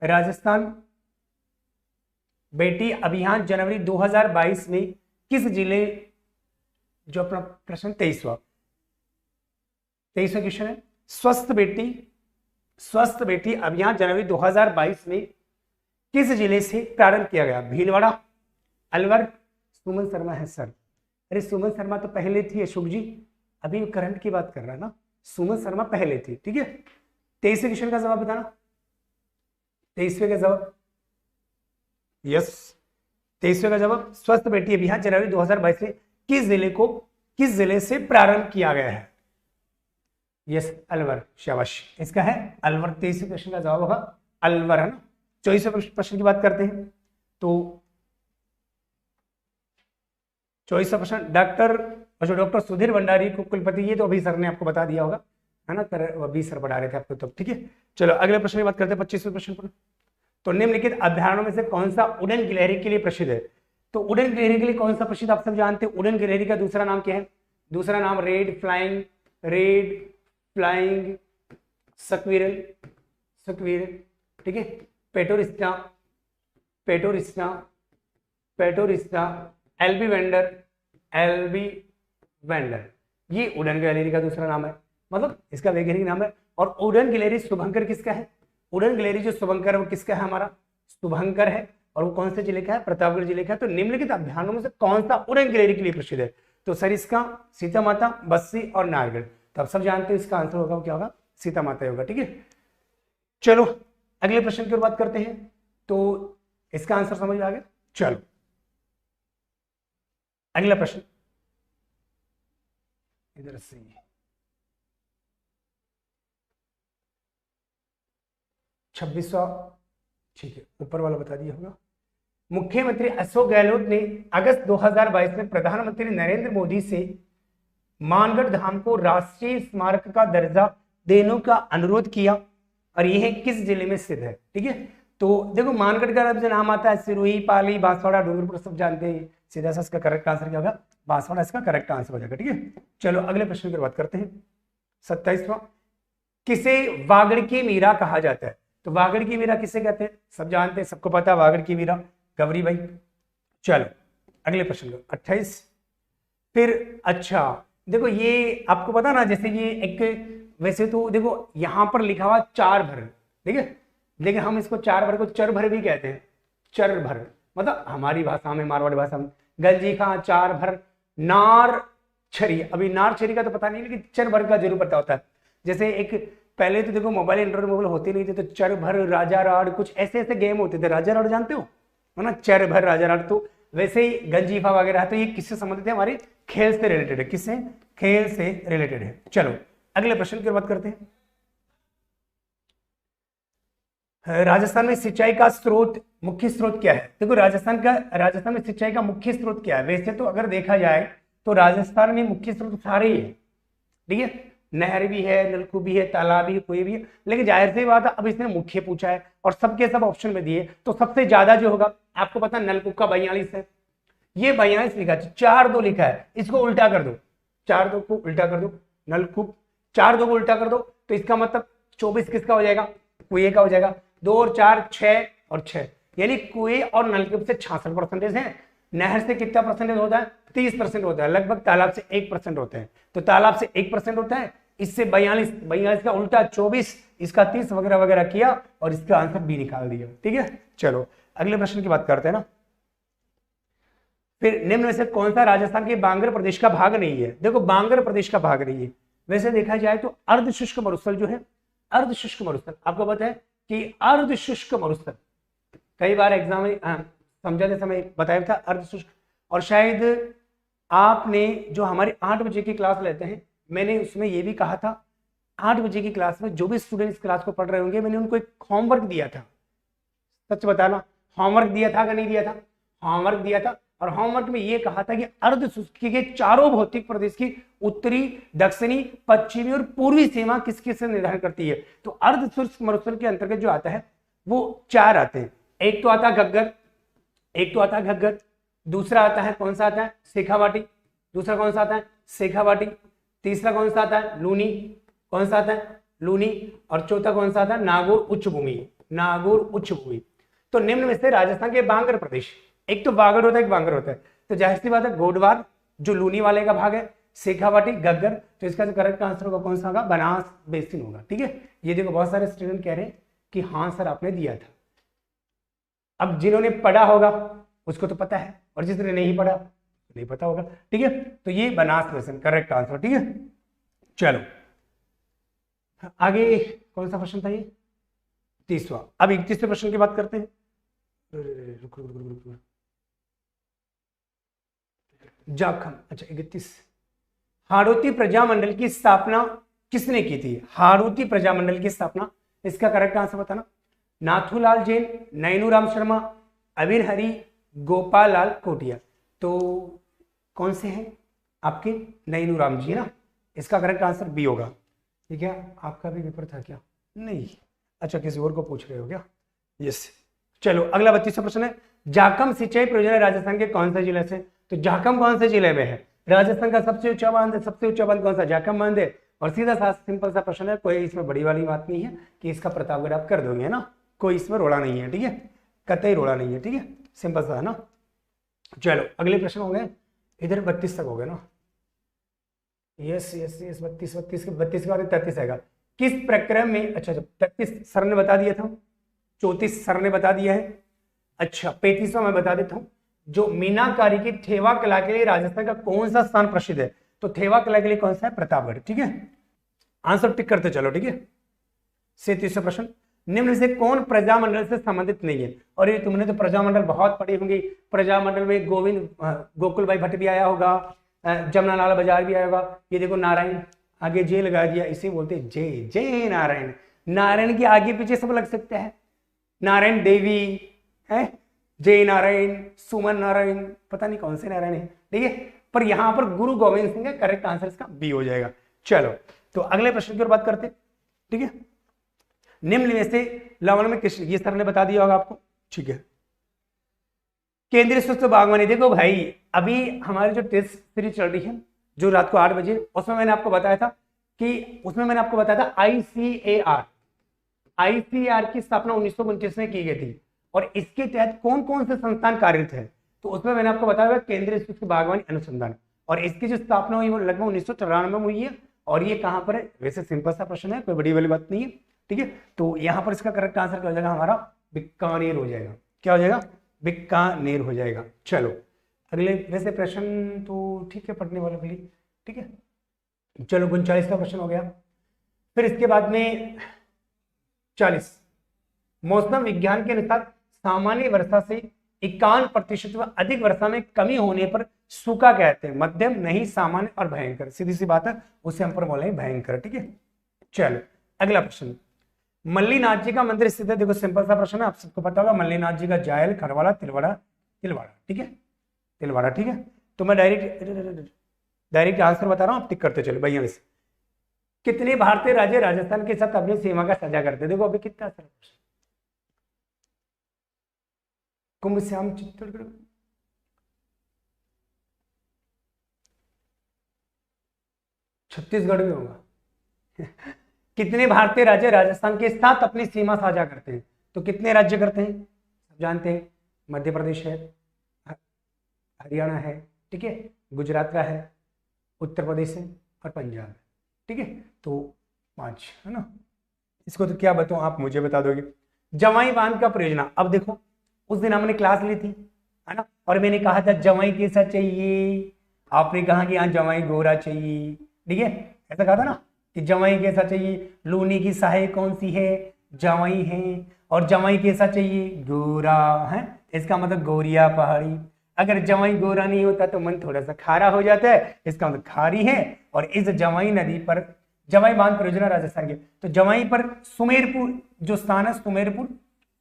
राजस्थान बेटी अभियान जनवरी 2022 में किस जिले, जो अपना प्रश्न 23वां क्वेश्चन है, स्वस्थ बेटी अभियान जनवरी 2022 में किस जिले से प्रारंभ किया गया? भीलवाड़ा, अलवर, सुमन शर्मा है सर। अरे सुमन शर्मा तो पहले थी अशोक जी, अभी करंट की बात कर रहा है ना, सुमन शर्मा पहले थी, ठीक है। 23वें क्वेश्चन का जवाब बताना। 23वें का जवाब यस, 23वें का जवाब स्वस्थ बेटी अभियान जनवरी 2022 में किस जिले से प्रारंभ किया गया है? यस अलवर, शाबाश, इसका है अलवर। 23वें क्वेश्चन का जवाब होगा अलवर, है ना। 24वें प्रश्न की बात करते हैं तो 24वां प्रश्न डॉक्टर सुधीर भंडारी को कुलपति, ये तो अभी सर ने आपको बता दिया होगा, है ना, अभी सर पढ़ा रहे थे आपको तब, ठीक है। चलो अगले प्रश्न की बात करते हैं 25वें प्रश्न पर। तो निम्नलिखित अभ्यारण्यों में से कौन सा उड़न गिलहरी के लिए प्रसिद्ध है? तो उड़न गिलहरी के लिए कौन सा प्रसिद्ध आप सब जानते हैं। उड़न गिलहरी का दूसरा नाम क्या है? दूसरा नाम रेड फ्लाइंग सक्विरल, ठीक है। पेटोरिस्टा, एल्बी वेंडर, ये उड़न गिलहरी का दूसरा नाम है, मतलब इसका वैज्ञानिक नाम है। और उड़न गिलहरी शुभंकर किसका है? उड़न गिलहरी जो शुभंकर है वो किसका है? हमारा शुभंकर है। और वो कौन से जिले का है? प्रतापगढ़ जिले का है। तो निम्नलिखित अभ्यारण्यों में से कौन सा उड़न गिलहरी के लिए प्रसिद्ध है? तो सर इसका सीता माता, बस्सी और नारगढ़। तो आप सब जानते हो इसका आंसर होगा क्या होगा? सीता माता होगा, ठीक है। चलो अगले प्रश्न की ओर बात करते हैं तो इसका आंसर समझ में आ गया। चलो अगला प्रश्न इधर से, छब्बीसवां, ठीक है, ऊपर वाला बता दिया होगा। मुख्यमंत्री अशोक गहलोत ने अगस्त 2022 में प्रधानमंत्री नरेंद्र मोदी से मानगढ़ धाम को राष्ट्रीय स्मारक का दर्जा देने का अनुरोध किया और यह किस जिले में स्थित है? ठीक है, तो देखो मानगढ़ का जो नाम आता है सिरोही, पाली, बांसवाड़ा, डूंगरपुर, सब जानते हैं। सीधा सा इसका करेक्ट आंसर क्या होगा? बांसवाड़ा इसका करेक्ट आंसर हो जाएगा, ठीक है। चलो अगले प्रश्न की बात करते हैं। 27वां, किसे वागड़ की मीरा कहा जाता है? तो वागड़ की मीरा किसे कहते हैं? सब जानते हैं, सबको पता है वागड़ की मीरा, गवरी भाई। चलो अगले प्रश्न को 28। फिर अच्छा देखो ये आपको पता ना, जैसे ये एक, वैसे तो देखो यहां पर लिखा हुआ चार भर, ठीक है, लेकिन हम इसको चार भर को चर भर भी कहते हैं। चर भर मतलब हमारी भाषा में, मारवाड़ी भाषा में गलजी खां चार भर, नार छरी, अभी नार छरी का तो पता नहीं, लेकिन चर भर का जरूर पता होता है। जैसे एक पहले तो देखो मोबाइल एंड्रॉइड मोबाइल होते नहीं थे, तो चर भर राजा राड कुछ ऐसे ऐसे गेम होते थे। राजा राड जानते हो, है ना, चर भर राजा राड। तो वैसे ही गंजीफा वगैरह, तो ये किससे संबंधित है, हमारे खेल से रिलेटेड है। किससे, खेल से रिलेटेड है। चलो अगले प्रश्न की बात करते हैं। राजस्थान में सिंचाई का स्रोत, मुख्य स्रोत क्या है? देखो राजस्थान में सिंचाई का मुख्य स्रोत क्या है? वैसे तो अगर देखा जाए तो राजस्थान में मुख्य स्रोत सारे ही है, ठीक है, नहर भी है, नलकूप भी है, तालाब भी है, कुएं भी है। लेकिन जाहिर सी बात है, अब इसने मुख्य पूछा है और सबके सब ऑप्शन में दिए, तो सबसे ज्यादा जो होगा आपको पता, नलकूप का 42 है, ये 42 लिखा है, 4-2 लिखा है, इसको उल्टा कर दो, 4-2 को उल्टा कर दो, नलकूप 4-2 को उल्टा कर दो, तो इसका मतलब 24 किसका हो जाएगा, कुएं का हो जाएगा। 2 और 4 6 और 6, यानी कुएं और नलकूप से 66% है। नहर से कितना परसेंटेज होता है, 30% होता है, लगभग तालाब से 1% होते हैं। तो तालाब से 1% होता है, इससे 42 का उल्टा 24, इसका 30 वगैरह वगैरह किया और इसका आंसर बी निकाल दिया। ठीक है, चलो अगले प्रश्न की बात करते हैं ना। फिर निम्न में से कौन सा राजस्थान के बांगर प्रदेश का भाग नहीं है? देखो बांगर प्रदेश का भाग नहीं है। वैसे देखा जाए तो अर्धशुष्क मरुस्थल जो है, अर्धशुष्क मरुस्थल, आपको पता है कि अर्धशुष्क मरुस्थल कई बार एग्जाम में समझाते समय बताया था अर्धशुष्क। और शायद आपने जो हमारे 8 बजे की क्लास लेते हैं, मैंने उसमें ये भी कहा था, 8 बजे की क्लास में जो भी स्टूडेंट इस क्लास को पढ़ रहे होंगे, मैंने उनको एक होमवर्क दिया था। सच बताना, होमवर्क दिया था कि नहीं दिया था? होमवर्क दिया था। और होमवर्क में ये कहा था कि अर्धशुष्क के चारों भौतिक प्रदेश की उत्तरी, दक्षिणी, पश्चिमी और पूर्वी सीमा किस किस से निर्धारण करती है? तो अर्धशुष्क मरुस्थल के अंतर्गत जो आता है वो 4 आते हैं। एक तो आता है घग्गर, दूसरा आता है, कौन सा आता है, शेखावाटी, दूसरा कौन सा आता है, शेखावाटी, तीसरा कौन सा आता है, लूनी, कौन सा आता है, लूनी, और चौथा कौन सा आता है, नागौर उच्च भूमि, नागौर उच्च भूमि। तो निम्न में से राजस्थान के बांगर प्रदेश, एक तो बागड़ होता है, एक बांगर होता है, तो जाहिर सी बात है गोडवार जो लूनी वाले का भाग है, शेखावाटी, घग्गर, तो इसका जो करेक्ट आंसर होगा कौन सा होगा, बनास बेसिन होगा। ठीक है, ये देखो बहुत सारे स्टूडेंट कह रहे हैं कि हाँ सर आपने दिया था। अब जिन्होंने पढ़ा होगा उसको तो पता है, और जिसने नहीं पढ़ा नहीं पता होगा। ठीक है, तो ये बनास बेसिन करेक्ट आंसर। ठीक है, चलो आगे कौन सा प्रश्न था ये, 30वां। अब 31वें प्रश्न की बात करते हैं। जाखम, अच्छा 31, हाड़ौती प्रजामंडल की स्थापना किसने की थी? हाड़ौती प्रजामंडल की स्थापना, इसका करेक्ट आंसर बताना। नाथूलाल जैन, नैनूराम शर्मा, अबीर हरी, गोपाल लाल कोटिया। तो कौन से हैं आपके? नैनूराम जी ना, इसका करेक्ट आंसर बी होगा। ठीक है, आपका भी पेपर था क्या? नहीं, अच्छा किसी और को पूछ रहे हो क्या? यस। चलो अगला 32वां प्रश्न है, जाखम सिंचाई परियोजना राजस्थान के कौन से जिले से? तो जाखम कौन से जिले में है? राजस्थान का सबसे ऊंचा बांध है, सबसे ऊंचा बांध कौन सा? जाखम बांध है। और सीधा सा सिंपल सा प्रश्न है, कोई इसमें बड़ी वाली बात नहीं है कि इसका प्रतापगढ़ आप कर दोगे ना, कोई इसमें रोड़ा नहीं है। ठीक है, कतई रोड़ा नहीं है। ठीक है, सिंपल सा है ना। चलो अगले प्रश्न हो गए, इधर 32 तक हो गए ना। यस यस यस, 32 के बाद 33 आएगा। किस प्रक्रम में, अच्छा 33 सर ने बता दिया था, 34 सर ने बता दिया है। अच्छा 35वां मैं बता देता हूं, जो मीनाकारी की ठेवा कला के लिए राजस्थान का कौन सा स्थान प्रसिद्ध है? तो ठेवा कला के लिए कौन सा है? प्रतापगढ़। ठीक है, आंसर टिक करते चलो। ठीक है, 37वां प्रश्न, निम्न से कौन प्रजामंडल से संबंधित नहीं है? और ये तुमने तो प्रजामंडल बहुत पढ़ी होंगी, प्रजामंडल में गोविंद गोकुल भाई भट्ट भी आया होगा, जमनालाल बजाज भी आया होगा। ये देखो नारायण, आगे जे लगा दिया, इसे बोलते जय जय नारायण। नारायण के आगे पीछे सब लग सकते हैं, नारायण देवी है, जय नारायण, सुमन नारायण, पता नहीं कौन से नारायण है। ठीक है, पर यहां पर गुरु गोविंद सिंह का करेक्ट आंसर इसका बी हो जाएगा। चलो तो अगले प्रश्न की ओर बात करते हैं। ठीक है, निम्न में से लवण में किस, ये सर ने बता दिया होगा आपको। ठीक है, केंद्रीय स्वस्थ बागवानी, देखो भाई अभी हमारी जो टेस्ट सीरीज चल रही है जो रात को 8 बजे, उसमें मैंने आपको बताया था आईसीएआर की स्थापना 1929 में की गई थी, और इसके तहत कौन कौन से संस्थान कार्यरत है? तो उसमें मैंने आपको बताया हुआ केंद्रीय स्वस्थ बागवानी अनुसंधान, और इसकी जो स्थापना हुई वो लगभग 1993 में हुई है। और ये कहां पर है? वैसे सिंपल सा प्रश्न है, कोई बड़ी वाली बात नहीं है। ठीक है, तो यहां पर इसका करेक्ट आंसर क्या हो जाएगा हमारा? बीकानेर हो जाएगा। क्या हो जाएगा? बीकानेर हो जाएगा। चलो अगले, वैसे प्रश्न तो ठीक है पढ़ने वालों के लिए। ठीक है, चलो 39 का प्रश्न हो गया। फिर इसके बाद में 40, मौसम विज्ञान के अनुसार सामान्य वर्षा से 51% व अधिक वर्षा में कमी होने पर सूखा कहते हैं। मध्यम, नहीं, सामान्य और भयंकर, सीधी सी बात है, उसे हम पर बोले भयंकर। ठीक है, चलो अगला प्रश्न। मल्लीनाथ जी का मंदिर स्थित है, देखो सिंपल सा प्रश्न है, आप सबको पता होगा। मल्लीनाथ जी का जायल, खरवाड़ा, तिलवाड़ा, तिलवाड़ा, ठीक है, तिलवाड़ा, ठीक है। तो मैं डायरेक्ट आंसर बता रहा हूं, आप टिक करते चलो भैया। से कितने भारतीय राज्य राजस्थान के साथ अपनी सीमा का साझा करते हैं? देखो अभी कितना सारा कुंभ श्याम चित्तौड़गढ़, छत्तीसगढ़ में होगा। कितने भारतीय राज्य राजस्थान के साथ अपनी सीमा साझा करते हैं? तो कितने राज्य करते हैं सब जानते हैं। मध्य प्रदेश है, हरियाणा है, ठीक है, गुजरात का है, उत्तर प्रदेश है और पंजाब है। ठीक है, तो 5 है ना। इसको तो क्या बताऊं, आप मुझे बता दोगे। जवाई बांध का परियोजना, अब देखो उस दिन हमने क्लास ली थी, है ना, और मैंने कहा था जवाई कैसा चाहिए, आपने कहा कि हाँ जवाई गोरा चाहिए, ठीक है, ऐसा कहा था ना कि जवाई कैसा चाहिए, लूनी की सहाय कौन सी है, जवाई है, और जवाई कैसा चाहिए, गोरा है, इसका मतलब गोरिया पहाड़ी। अगर जवाई गोरा नहीं होता तो मन थोड़ा सा खारा हो जाता है, इसका मतलब खारी है। और इस जवाई नदी पर जवाई बांध परियोजना राजस्थान के, तो जवाई पर सुमेरपुर जो स्थान है, सुमेरपुर,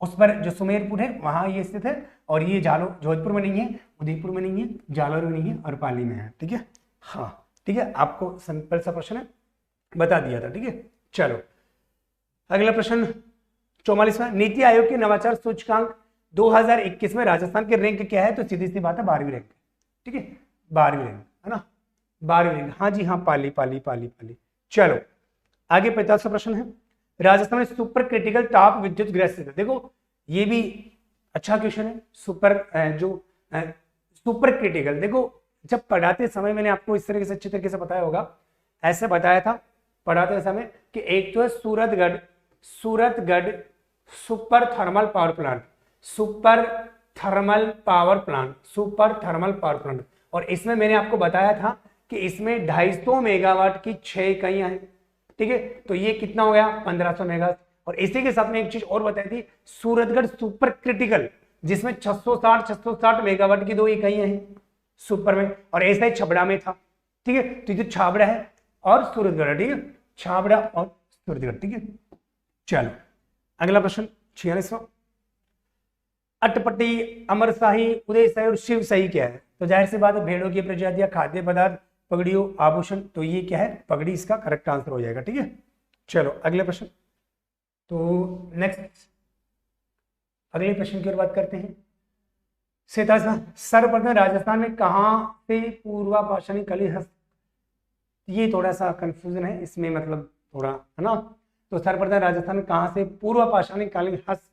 उस पर जो सुमेरपुर है वहां ये स्थित है। और ये जोधपुर में नहीं है, उदयपुर में नहीं है, जालोर में नहीं है और पाली में है। ठीक है, हाँ ठीक है, आपको सिंपल सा प्रश्न है, बता दिया था। ठीक है, चलो अगला प्रश्न 44वां। नीति आयोग के नवाचार सूचकांक 2021 में राजस्थान के रैंक क्या है? तो सीधी सी बात है 12वीं रैंक। ठीक है, 12वीं रैंक है ना, 12वीं रैंक, हाँ जी हाँ, पाली पाली पाली पाली। चलो आगे 50वां प्रश्न है। राजस्थान में सुपर क्रिटिकल ताप विद्युत गृह स्थित है। देखो ये भी अच्छा क्वेश्चन है। सुपर क्रिटिकल, देखो जब पढ़ाते समय मैंने आपको इस तरीके से अच्छी तरीके से बताया होगा, ऐसे बताया था पढ़ाते समय कि एक तो है Suratgarh super thermal power plant, super thermal power plant, और इसमें मैंने आपको बताया था कि इसमें 250 मेगावाट की 6 इकाइयां हैं। ठीक है, तो ये कितना हो गया 1500 मेगावाट। और इसी के साथ में एक चीज और बताई थी, सूरतगढ़ सुपर क्रिटिकल, जिसमें 660 मेगावाट की 2 इकाइयां हैं सुपर में, और ऐसा ही छबड़ा में था। ठीक है, तो ये छाबड़ा है और सूरतगढ़, ठीक है, छाबड़ा और सूरतगढ़। ठीक है, चलो अगला प्रश्न 46वां। अटपटी, अमरशाही, उदयशाही और शिवशाही क्या है? तो जाहिर सी बात है भेड़ों की प्रजातियां, खाद्य पदार्थ, पगड़ियों, आभूषण, तो ये क्या है? पगड़ी इसका करेक्ट आंसर हो जाएगा। ठीक है, चलो अगले प्रश्न। तो नेक्स्ट अगले प्रश्न की ओर बात करते हैं। 47वां। सर्वप्रथम राजस्थान में कहां से पूर्वा पाषाणी कली हस्त, ये थोड़ा सा कंफ्यूजन है इसमें, मतलब थोड़ा है ना। तो सर्वप्रथम राजस्थान में कहां से पूर्व पाषाणी कालीन हस्त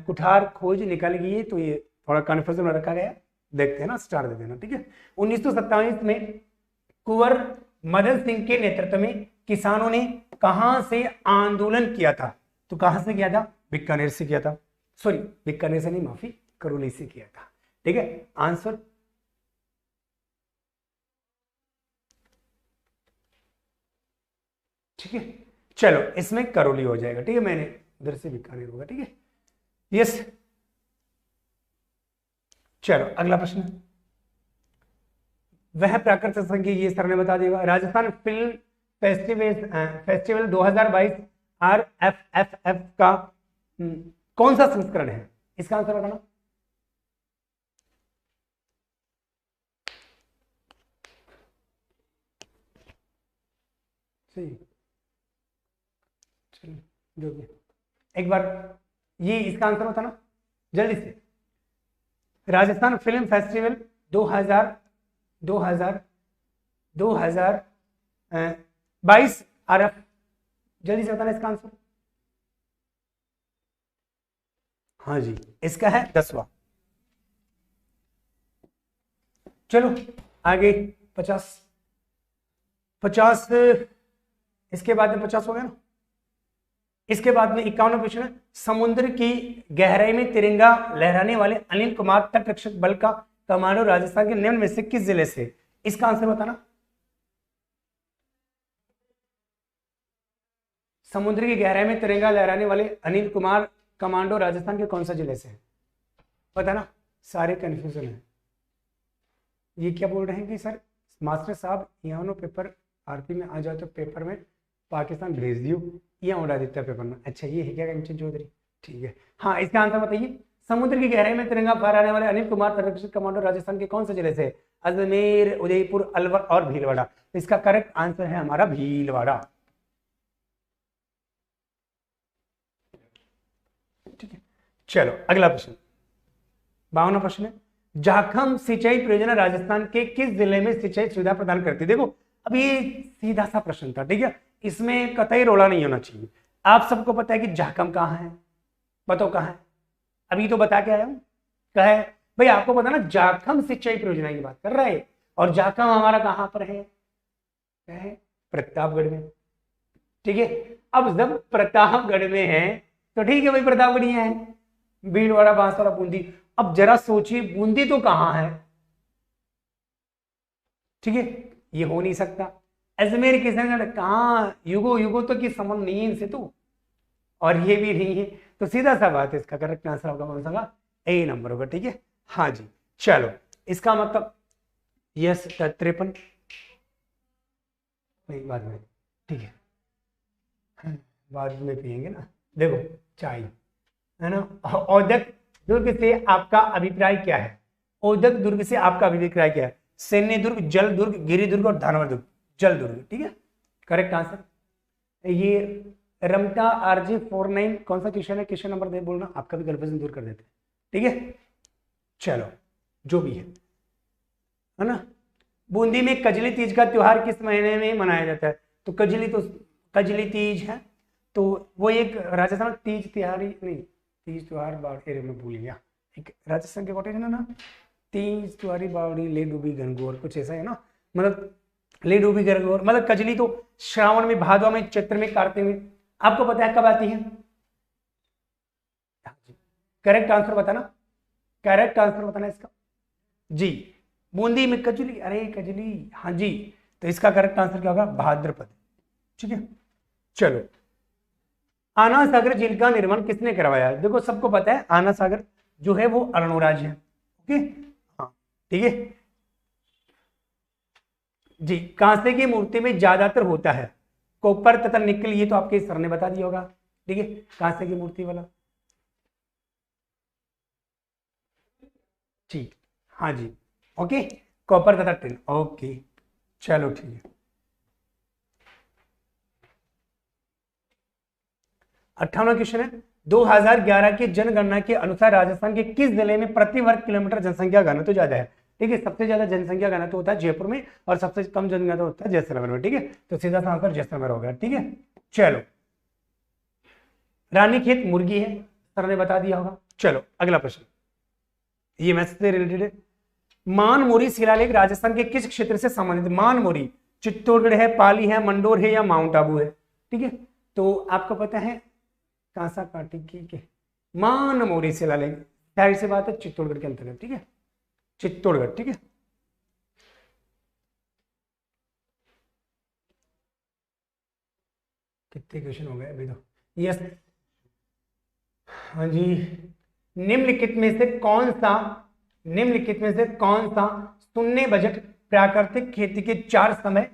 कुठार खोज निकल गई है, तो ये थोड़ा कंफ्यूजन में रखा गया, देखते हैं ना, स्टार दे देना। ठीक है, 1927 में कुंवर मदन सिंह के नेतृत्व में किसानों ने कहां से आंदोलन किया था? तो कहां से किया था? बीकानेर से किया था, सॉरी बीकानेर से नहीं, माफी, करौली से किया था। ठीक है, आंसर ठीक है, चलो इसमें करौली हो जाएगा। ठीक है, मैंने उधर से बीकानेर होगा। ठीक है, यस। चलो अगला प्रश्न, वह प्राकृतिक संगीत, ये सर ने बता देगा। राजस्थान फिल्म फेस्टिवल 2022 RFFF का कौन सा संस्करण है? इसका आंसर बताना। सही, चलिए जो भी, एक बार ये इसका आंसर बताना जल्दी से। राजस्थान फिल्म फेस्टिवल 2022 RF, जल्दी से बताना इसका आंसर। हाँ जी, इसका है 10वां। चलो आगे 50 इसके बाद में 50 हो गया ना। इसके बाद में 51वां प्रश्न है। समुद्र की गहराई में तिरंगा लहराने वाले अनिल कुमार तट रक्षक बल का कमांडो राजस्थान के निम्न में से किस जिले से? इसका आंसर बताना। समुद्र की गहराई में तिरंगा लहराने वाले अनिल कुमार कमांडो राजस्थान के कौन सा जिले से है? पता ना, सारे कंफ्यूजन है। ये क्या बोल रहे हैं कि सर मास्टर साहब यहाँ पेपर आरपी में आ जाओ तो पेपर में पाकिस्तान भेज दियो, यहाँ उड़ा देता है पेपर में। अच्छा ये है क्या कंचन चौधरी? ठीक है, हाँ इसका आंसर बताइए। समुद्र की गहराई में तिरंगा फहराने वाले अनिल कुमार संरक्षित कमांडो राजस्थान के कौन से जिले से? अजमेर, उदयपुर, अलवर और भीलवाड़ा। इसका करेक्ट आंसर है हमारा भीलवाड़ा। ठीक है, चलो अगला प्रश्न, 52वां प्रश्न है, जाखम सिंचाई परियोजना राजस्थान के किस जिले में सिंचाई सुविधा प्रदान करती है? देखो अब ये सीधा सा प्रश्न था, ठीक है, इसमें कतई रोला नहीं होना चाहिए। आप सबको पता है कि जाखम कहाँ है, बताओ कहाँ है? अभी तो बता के आया हूं, कहा है भाई आपको पता ना, जाखम सिंचाई परियोजना की बात कर रहा है। और जाखम हमारा कहां पर है? प्रतापगढ़ में। ठीक है, अब जब प्रतापगढ़ में है तो ठीक है भाई, प्रतापगढ़ ही है, भीलवाड़ा, बांसवाड़ा, बूंदी। अब जरा सोचिए बूंदी तो कहां है? ठीक है, ये हो नहीं सकता। अजमेर किशनगढ़ कहां? युगो युगो तो की संबंध नहीं है इनसे तो, और ये भी नहीं है, तो सीधा सा बात है, इसका करेक्ट आंसर होगा कौन सा? ए नंबर होगा। ठीक है, हाँ जी, चलो इसका मतलब यस 53 नहीं, बाद में, ठीक है, बाद में पियेंगे ना। देखो चाय है ना। औदक दुर्ग से आपका अभिप्राय क्या है? औदक दुर्ग से आपका अभिप्राय क्या है? सैन्य दुर्ग, जल दुर्ग, गिरि दुर्ग और धानवर दुर्ग। जल दुर्ग। ठीक है, करेक्ट आंसर। ये रमता आरजी 49 कौन सा क्वेश्चन है? क्वेश्चन नंबर दे बोलना, आपका भी कन्फ्यूजन दूर कर देते हैं। ठीक है, चलो जो भी है ना। बूंदी में कजली तीज का त्योहार किस महीने में मनाया जाता है? तो कजली तीज है, तो वो एक राजस्थान तीज त्योहारी नहीं, तीज त्योहार बावड़ी में भूल गया, एक राजस्थान के कॉटेज है ना, तीज त्योहारी बावड़ी ले डूबी गणगौर, कुछ ऐसा है ना, मतलब ले डूबी गणगौर, मतलब कजली तो श्रावण में, भादवा में, चैत्र में, कार्तिक में। आपको पता है कब आती है? करेक्ट आंसर बताना, करेक्ट आंसर बताना इसका जी। बूंदी में कजली, अरे कजली, हाँ जी, तो इसका करेक्ट आंसर क्या होगा? भाद्रपद। ठीक है, चलो आना सागर झील का निर्माण किसने करवाया है? देखो सबको पता है आना सागर जो है वो अरणु राज्य है। ओके, हाँ ठीक है जी। कांसे की मूर्ति में ज्यादातर होता है कॉपर तथा निकल, ये तो आपके सर ने बता दिया होगा। ठीक है, कांसे की मूर्ति वाला, ठीक, हाँ जी, ओके, कॉपर तथा टिन। ओके चलो ठीक है। 58वां क्वेश्चन है, 2011 की जनगणना के अनुसार राजस्थान के किस जिले में प्रति वर्ग किलोमीटर जनसंख्या घनत्व ज्यादा है? ठीक है, सबसे ज्यादा जनसंख्या घनत्व होता है जयपुर में और सबसे कम जनघनत्व होता है जैसलमेर में। ठीक है, तो सीधा सा आंसर जैसलमेर हो गया। ठीक है, चलो रानीखेत मुर्गी है, सर ने बता दिया होगा। चलो अगला प्रश्न, ये मैथ से रिलेटेड है। मानमोरी शिलालेख राजस्थान के किस क्षेत्र से संबंधित? मानमोरी चित्तौड़गढ़ है, पाली है, मंडोर है या माउंट आबू है? ठीक है, तो आपको पता है कांसा काटी की के मानमोरी शिलालेख, जाहिर सी बात है चित्तौड़गढ़ के अंतर्गत। ठीक है, चित्तौड़गढ़। ठीक है, कितने क्वेश्चन हो गए अभी तो? यस, हाँ जी। निम्नलिखित में से कौन सा शून्य बजट प्राकृतिक खेती के 4 समय?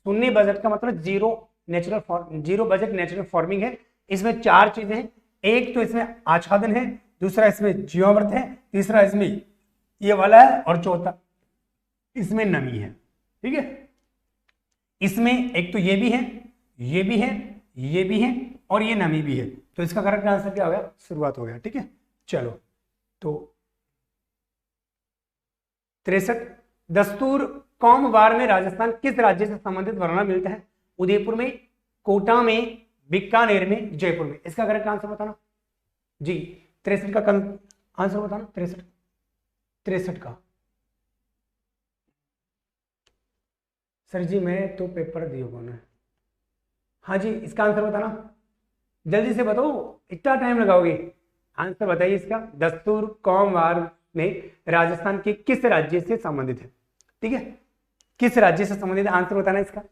शून्य बजट का मतलब जीरो बजट नेचुरल फार्मिंग है। इसमें 4 चीजें हैं, एक तो इसमें आच्छादन है, दूसरा इसमें जीवामृत है, तीसरा इसमें ये वाला है और चौथा इसमें नमी है। ठीक है, इसमें एक तो ये भी है, ये भी है, ये भी है और ये नमी भी है, तो इसका करेक्ट आंसर क्या हो गया? शुरुआत हो गया। ठीक है, चलो तो 63 दस्तूर कौमवार में राजस्थान किस राज्य से संबंधित वर्णन मिलता है? उदयपुर में, कोटा में, बीकानेर में, जयपुर में। इसका करेक्ट आंसर बताना जी। 63 का आंसर बताना, 63 का। सर जी मैं तो पेपर दियो कौन है? हाँ जी, इसका आंसर बताना, जल्दी से बताओ, इतना टाइम लगाओगे? आंसर बताइए इसका। दस्तूर कौमवार में राजस्थान के किस राज्य से संबंधित है? ठीक है, किस राज्य से संबंधित, आंसर बताना इसका।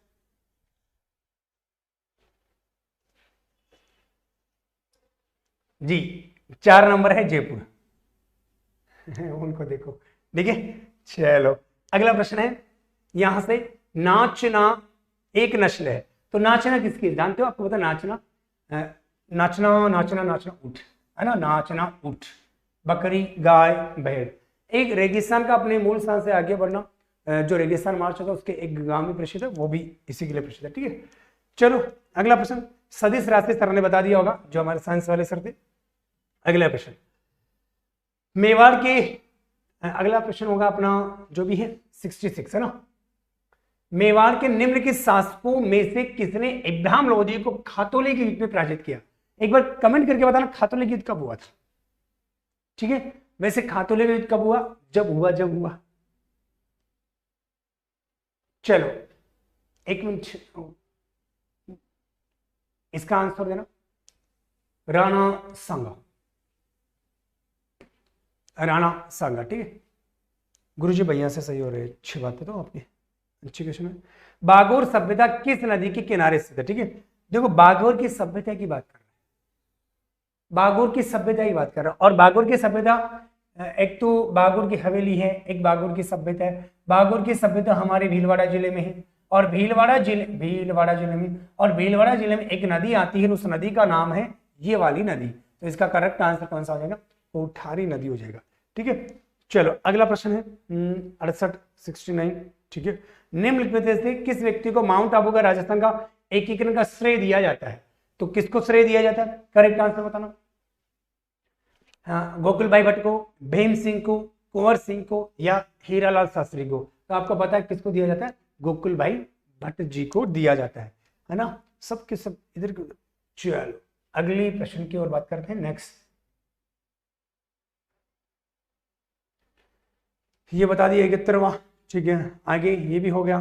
जी 4 नंबर है जयपुर। उनको देखो, ठीक है। चलो अगला प्रश्न है यहां से, नाचना एक नस्ल है। तो नाचना किसकी जानते हो? आपको पता नाचना, नाचना नाचना नाचना ऊंट है ना, नाचना ऊंट, बकरी, गाय, भेड़। एक रेगिस्तान का अपने मूल स्थान से आगे बढ़ना, जो रेगिस्तान मार्च होता है उसके एक गांव में प्रसिद्ध है, वो भी इसी के लिए प्रसिद्ध है, ठीक है। चलो अगला प्रश्न, सदिश राशि सर ने बता दिया होगा, जो हमारे साइंस वाले सर थे। अगला प्रश्न, मेवाड़ के, अगला प्रश्न होगा अपना जो भी है 66 है ना। मेवाड़ के निम्नलिखित शासकों में से किसने इब्राहिम लोदी को खातौली के युद्ध में पराजित किया? एक बार कमेंट करके बताना खातौली का युद्ध कब हुआ था, ठीक है। वैसे खातौली का युद्ध कब हुआ? जब हुआ। चलो एक मिनट, इसका आंसर देना राणा सांगा, ठीक है। गुरुजी भैया से सही हो रहे हैं, अच्छी बात है तो आपकी, अच्छी क्वेश्चन है। बागोर सभ्यता किस नदी के किनारे स्थित है? ठीक है, देखो बागोर की सभ्यता की बात कर रहे हैं, बागोर की सभ्यता की बात कर रहे हैं। और बागोर की सभ्यता, एक तो बागोर की हवेली है, एक बागोर की सभ्यता है। बागोर की सभ्यता हमारे भीलवाड़ा जिले में है, और भीलवाड़ा जिले में एक नदी आती है, उस नदी का नाम है ये वाली नदी। तो इसका करेक्ट आंसर कौन सा हो जाएगा? कोठारी नदी हो जाएगा, ठीक है। चलो अगला प्रश्न है 68 ठीक है। निम्नलिखित में से किस व्यक्ति को माउंट आबू का राजस्थान का एकीकरण का श्रेय दिया जाता है? तो किसको श्रेय दिया जाता है? करेक्ट आंसर बताना। हाँ, गोकुल भाई भट्ट को, भीम सिंह को, कुंवर सिंह को, या हीरालाल शास्त्री को? तो आपको पता है किसको दिया जाता है? गोकुल भाई भट्ट जी को दिया जाता है ना। सब के सब इधर। चलो अगली प्रश्न की ओर बात करते हैं। नेक्स्ट ये बता दिया 71वां, ठीक है। आगे ये भी हो गया,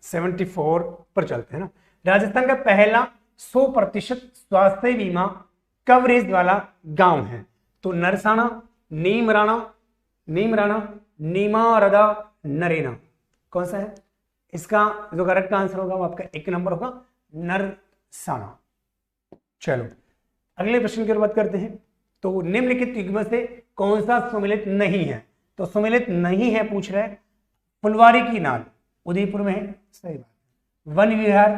74 पर चलते हैं ना। राजस्थान का पहला 100% स्वास्थ्य बीमा कवरेज वाला गांव है? तो नरसाना, नीमराना, नीमारदा, नरेना, कौन सा है? इसका जो करेक्ट आंसर होगा वो आपका 1 नंबर होगा, नरसाना। चलो अगले प्रश्न की ओर बात करते हैं। तो निम्नलिखित युग्म से कौन सा सुमेलित नहीं है? तो सुमेलित नहीं है पूछ रहे हैं। फुलवारी की नाल उदयपुर में है, सही बात। वन विहार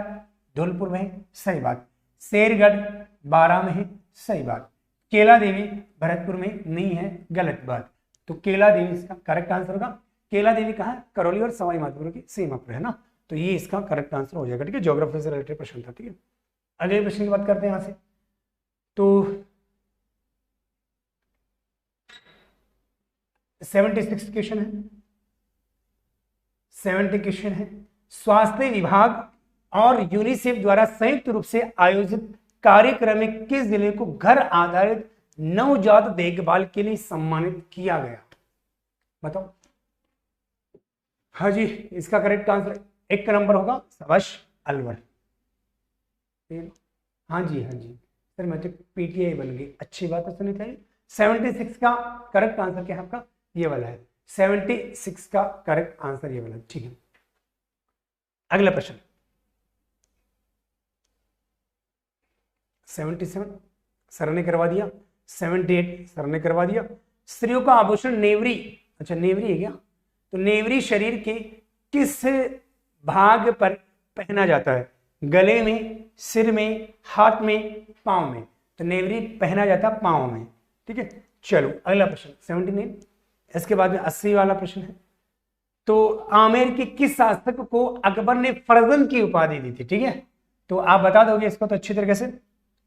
धौलपुर में है, सही बात। शेरगढ़ बारां में है, सही बात। केला देवी भरतपुर में नहीं है, गलत बात। तो केला देवी इसका करेक्ट आंसर होगा। केला देवी कहाँ है? करौली और सवाई माधोपुर की सीमा पर है ना। तो ये इसका करेक्ट आंसर हो जाएगा, ठीक है। ज्योग्राफी से रिलेटेड प्रश्न था, ठीक है। अगले प्रश्न की बात करते हैं यहां से। तो 76 क्वेश्चन है, 70 क्वेश्चन है। स्वास्थ्य विभाग और यूनिसेफ द्वारा संयुक्त रूप से आयोजित कार्यक्रम में किस जिले को घर आधारित नवजात देखभाल के लिए सम्मानित किया गया? बताओ। हाँ जी, इसका करेक्ट आंसर 1 नंबर होगा, शाबाश अलवर। हाँ जी सर, मैं तो पीटीआई बन गई, अच्छी बात है सुनीता जी। 76 का करेक्ट आंसर क्या है आपका? ये वाला है। 76 का करेक्ट आंसर ये वाला, ठीक है। अगला प्रश्न 77 सर ने करवा दिया, 78 सर ने करवा दिया। स्त्रियों का आभूषण नेवरी, अच्छा नेवरी है क्या? तो नेवरी शरीर के किस भाग पर पहना जाता है? गले में, सिर में, हाथ में, पांव में? तो नेवरी पहना जाता है पांव में, ठीक है। चलो अगला प्रश्न 79, इसके बाद में 80 वाला प्रश्न है। तो आमेर के किस शासक को अकबर ने फर्जन की उपाधि दी थी? ठीक है, तो आप बता दोगे इसको तो अच्छी तरीके से।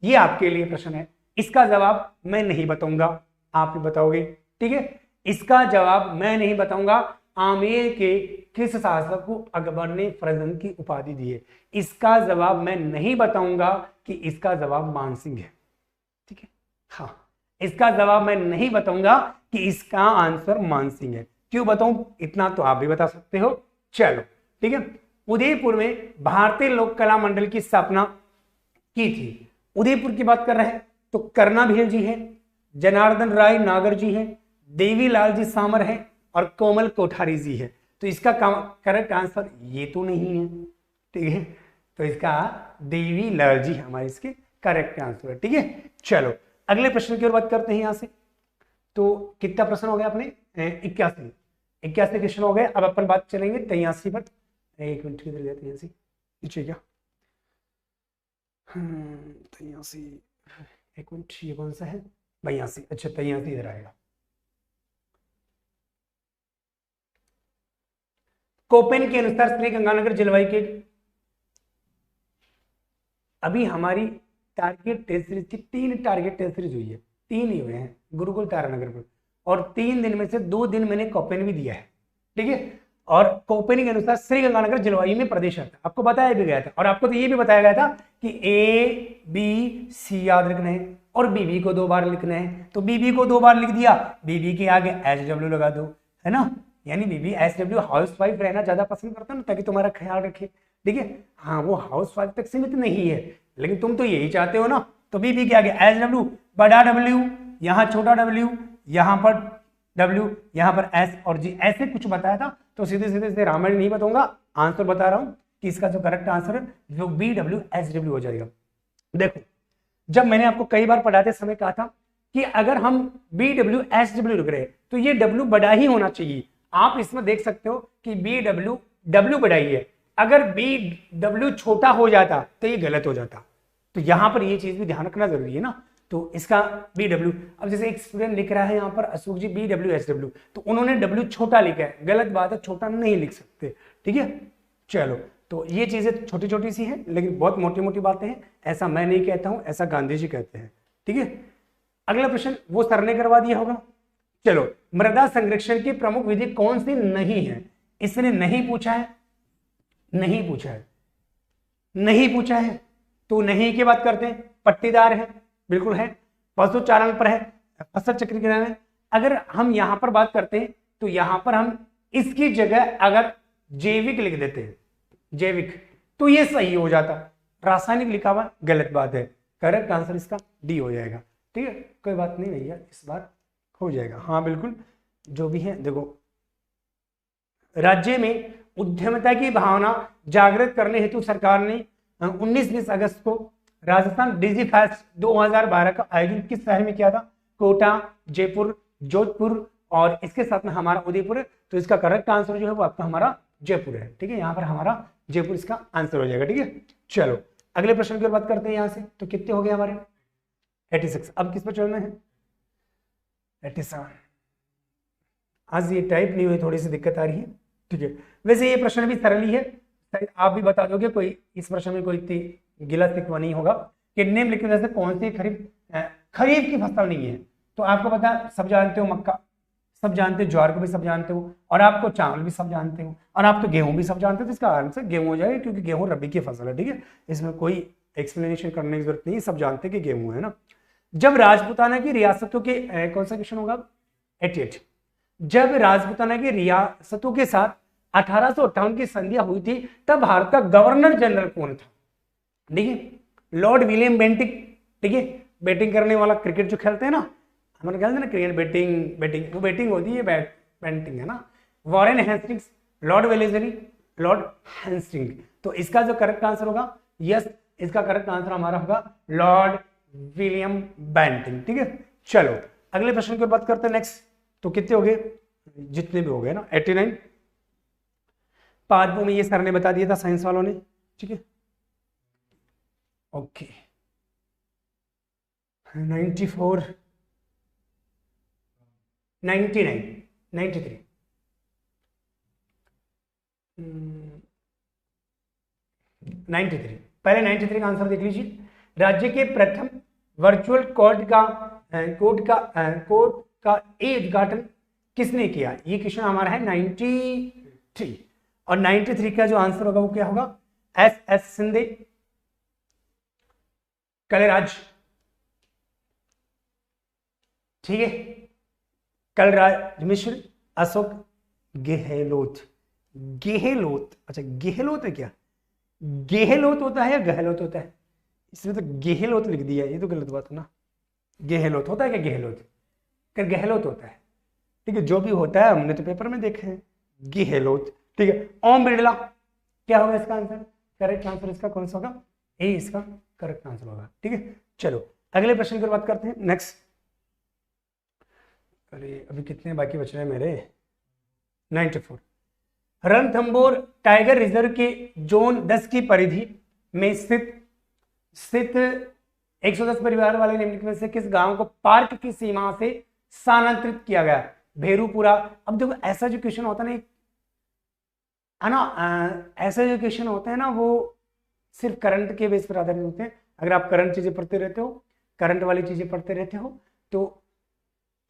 ये आपके लिए प्रश्न है, इसका जवाब मैं नहीं बताऊंगा, आप ही बताओगे, ठीक है। इसका जवाब मैं नहीं बताऊंगा। आमेर के किस शासक को अकबर ने फर्जन की उपाधि दी है, इसका जवाब मैं नहीं बताऊंगा कि इसका जवाब मान सिंह है, ठीक है। हाँ, इसका जवाब मैं नहीं बताऊंगा कि इसका आंसर मान सिंह है। क्यों बताऊं? इतना तो आप भी बता सकते हो। चलो ठीक है। उदयपुर में भारतीय लोक कला मंडल की स्थापना की थी। उदयपुर की बात कर रहे हैं तो करना भील जी है, जनार्दन राय नागर जी है, देवीलाल जी सामर है और कोमल कोठारी जी है। तो इसका करेक्ट आंसर ये तो नहीं है, ठीक है। तो इसका देवीलाल जी हमारे इसके करेक्ट आंसर है। ठीक है, चलो अगले प्रश्न की ओर बात करते हैं यहाँ से। तो कितना प्रश्न हो गया अपने 81 क्वेश्चन हो गए। अब अपन बात चलेंगे 83 पर। एक मिनट किधर गया 83 नीचे क्या 83 एक मिनट ये कौन सा है 82 अच्छा 83 इधर आएगा। कोपेन के अनुसार श्री गंगानगर जलवायु के अभी हमारी टारगेट टेस्ट सीरीज की 3 टारगेट टेस्ट सीरीज हुई है, 3 ही हुए हैं गुरुकुल तारानगर पर, और 3 दिन में से 2 दिन मैंने कोपेन भी दिया है। ठीक है, और कोपेन के अनुसार श्री गंगानगर जलवायु में प्रदेश आता है, आपको बताया भी गया था, और आपको तो ये भी बताया गया था कि ए बी सी याद रखना है और बीबी को 2 बार लिखना है। तो बीबी को 2 बार लिख दिया, बीबी के आगे SW लगा दो, है ना, यानी बीबी SW हाउस वाइफ रहना ज्यादा पसंद करता है ना, ताकि तुम्हारा ख्याल रखे। ठीक है, हाँ वो हाउस वाइफ तक सीमित नहीं है, लेकिन तुम तो यही चाहते हो ना। तो बीबी के आगे SW, बड़ा W, यहाँ छोटा W, यहाँ पर W, यहाँ पर S और G, ऐसे कुछ बताया था। तो सीधे सीधे से रामायण नहीं बताऊंगा, आंसर बता रहा हूं कि इसका जो करेक्ट आंसर है वो BWSW हो जाएगा। देखो, जब मैंने आपको कई बार पढ़ाते समय कहा था कि अगर हम BWSW लिख रहे हैं तो ये W बड़ा ही होना चाहिए। आप इसमें देख सकते हो कि W बड़ा ही है, अगर BW छोटा हो जाता तो ये गलत हो जाता। तो यहां पर ये चीज भी ध्यान रखना जरूरी है ना। तो इसका BW, अब जैसे एक स्टूडेंट लिख रहा है यहाँ पर अशोक जी BWSW, तो उन्होंने W छोटा लिखा है, गलत बात है, छोटा नहीं लिख सकते। ठीक है, चलो तो ये चीजें छोटी छोटी सी हैं, लेकिन बहुत मोटी मोटी बातें हैं। ऐसा मैं नहीं कहता हूं, ऐसा गांधी जी कहते हैं। ठीक है, अगला प्रश्न वो सर ने करवा दिया होगा। चलो, मृदा संरक्षण की प्रमुख विधि कौन सी नहीं है? इसने नहीं पूछा है, नहीं पूछा है, नहीं पूछा है, तो नहीं की बात करते हैं। पट्टीदार है, बिल्कुल है। पशुचारण पर है, फसल चक्रीकरण है। अगर हम यहां पर बात करते हैं तो यहां पर हम इसकी जगह अगर जैविक लिख देते हैं, जैविक, तो ये सही हो जाता। रासायनिक लिखा हुआ गलत बात है। करेक्ट आंसर इसका डी हो जाएगा। ठीक है, कोई बात नहीं भैया, इस बार हो जाएगा। हाँ बिल्कुल, जो भी है। देखो, राज्य में उद्यमिता की भावना जागृत करने हेतु सरकार ने 19-20 अगस्त को राजस्थान डिजी फेस्ट 2012 का आयोजन किस शहर में किया था? कोटा, जयपुर, जोधपुर और इसके साथ में हमारा उदयपुर है। तो इसका करेक्ट आंसर जो है वो आपका हमारा जयपुर है। ठीक है, यहाँ पर हमारा जयपुर इसका आंसर हो जाएगा। ठीक है, चलो अगले प्रश्न की बात करते हैं यहाँ से। तो कितने हो गए हमारे? 86। अब किस पर चलना है? 87। आज ये टाइप नहीं हुई, थोड़ी सी दिक्कत आ रही है। ठीक है, वैसे ये प्रश्न भी सरल ही है, शायद आप भी बता दोगे, कोई इस प्रश्न में कोई इतनी गिला शिकवा नहीं होगा कि निम्नलिखित में से कौन सी खरीफ की फसल नहीं है। तो आपको पता, सब जानते हो मक्का, सब जानते हो ज्वार को भी सब जानते हो, और आपको चावल भी सब जानते हो, और आप तो गेहूं भी सब जानते हो। तो इसका आंसर गेहूं हो जाएगा, क्योंकि गेहूं रबी की फसल है। ठीक है, इसमें कोई एक्सप्लेनेशन करने की जरूरत नहीं, सब जानते हैं कि गेहूं है ना। जब राजपूताना की रियासतों के कौन सा क्वेश्चन होगा? 88। जब राजपूताना की रियासतों के साथ 1858 की संधियां हुई थी, तब भारत का गवर्नर जनरल कौन था? ठीक है, लॉर्ड विलियम बेंटिंग। ठीक है, बैटिंग करने वाला, क्रिकेट जो खेलते हैं ना, हमारे खेलते हैं ना क्रिकेट, बैटिंग वो बैटिंग होती है, बैटिंग है ना। Warren Hastings, Lord Wellesley, Lord Hastings. तो इसका जो करेक्ट आंसर होगा, यस, इसका करेक्ट आंसर हमारा होगा लॉर्ड विलियम बेंटिंग। ठीक है, चलो अगले प्रश्न की बात करते हैं नेक्स्ट। तो कितने हो गए? जितने भी हो गए ना, 89। पादपों में ये सर ने बता दिया था, साइंस वालों ने। ठीक है, ओके। 94, 99, 93, 93। पहले 93 का आंसर देख लीजिए। राज्य के प्रथम वर्चुअल कोर्ट का उद्घाटन किसने किया? ये क्वेश्चन हमारा है 93, और 93 का जो आंसर होगा वो क्या होगा? SS शिंदे, कलराज, ठीक है, कलराज मिश्र, अशोक गहलोत। गेहलोत, अच्छा गेहलोत है क्या? गेहलोत होता है या गहलोत होता है? इसमें तो गेहलोत लिख दिया, ये तो गलत बात है ना। गेहलोत होता है क्या? गेहलोत, कर गहलोत होता है। ठीक है, जो भी होता है हमने तो पेपर में देखे हैं, गेहलोत। ठीक है, ओम बिरला, क्या होगा इसका आंसर? करेक्ट आंसर इसका कौन सा होगा? ए इसका करेक्ट आंसर होगा। ठीक है, चलो अगले प्रश्न की बात करते हैं। नेक्स्ट, अरे अभी कितने बाकी बच रहे हैं मेरे, 94। रणथंभौर टाइगर रिजर्व के जोन 10 की परिधि में स्थित 110 परिवार वाले निम्नलिखित में से किस गांव को पार्क की सीमा से स्थानांतरित किया गया? भेरूपुरा। अब देखो ऐसा जो क्वेश्चन होता है ना, ऐसा जो क्वेश्चन होते हैं ना वो सिर्फ करंट के बेस पर आधारित होते हैं। अगर आप करंट चीजें पढ़ते रहते हो, करंट वाली चीजें पढ़ते रहते हो, तो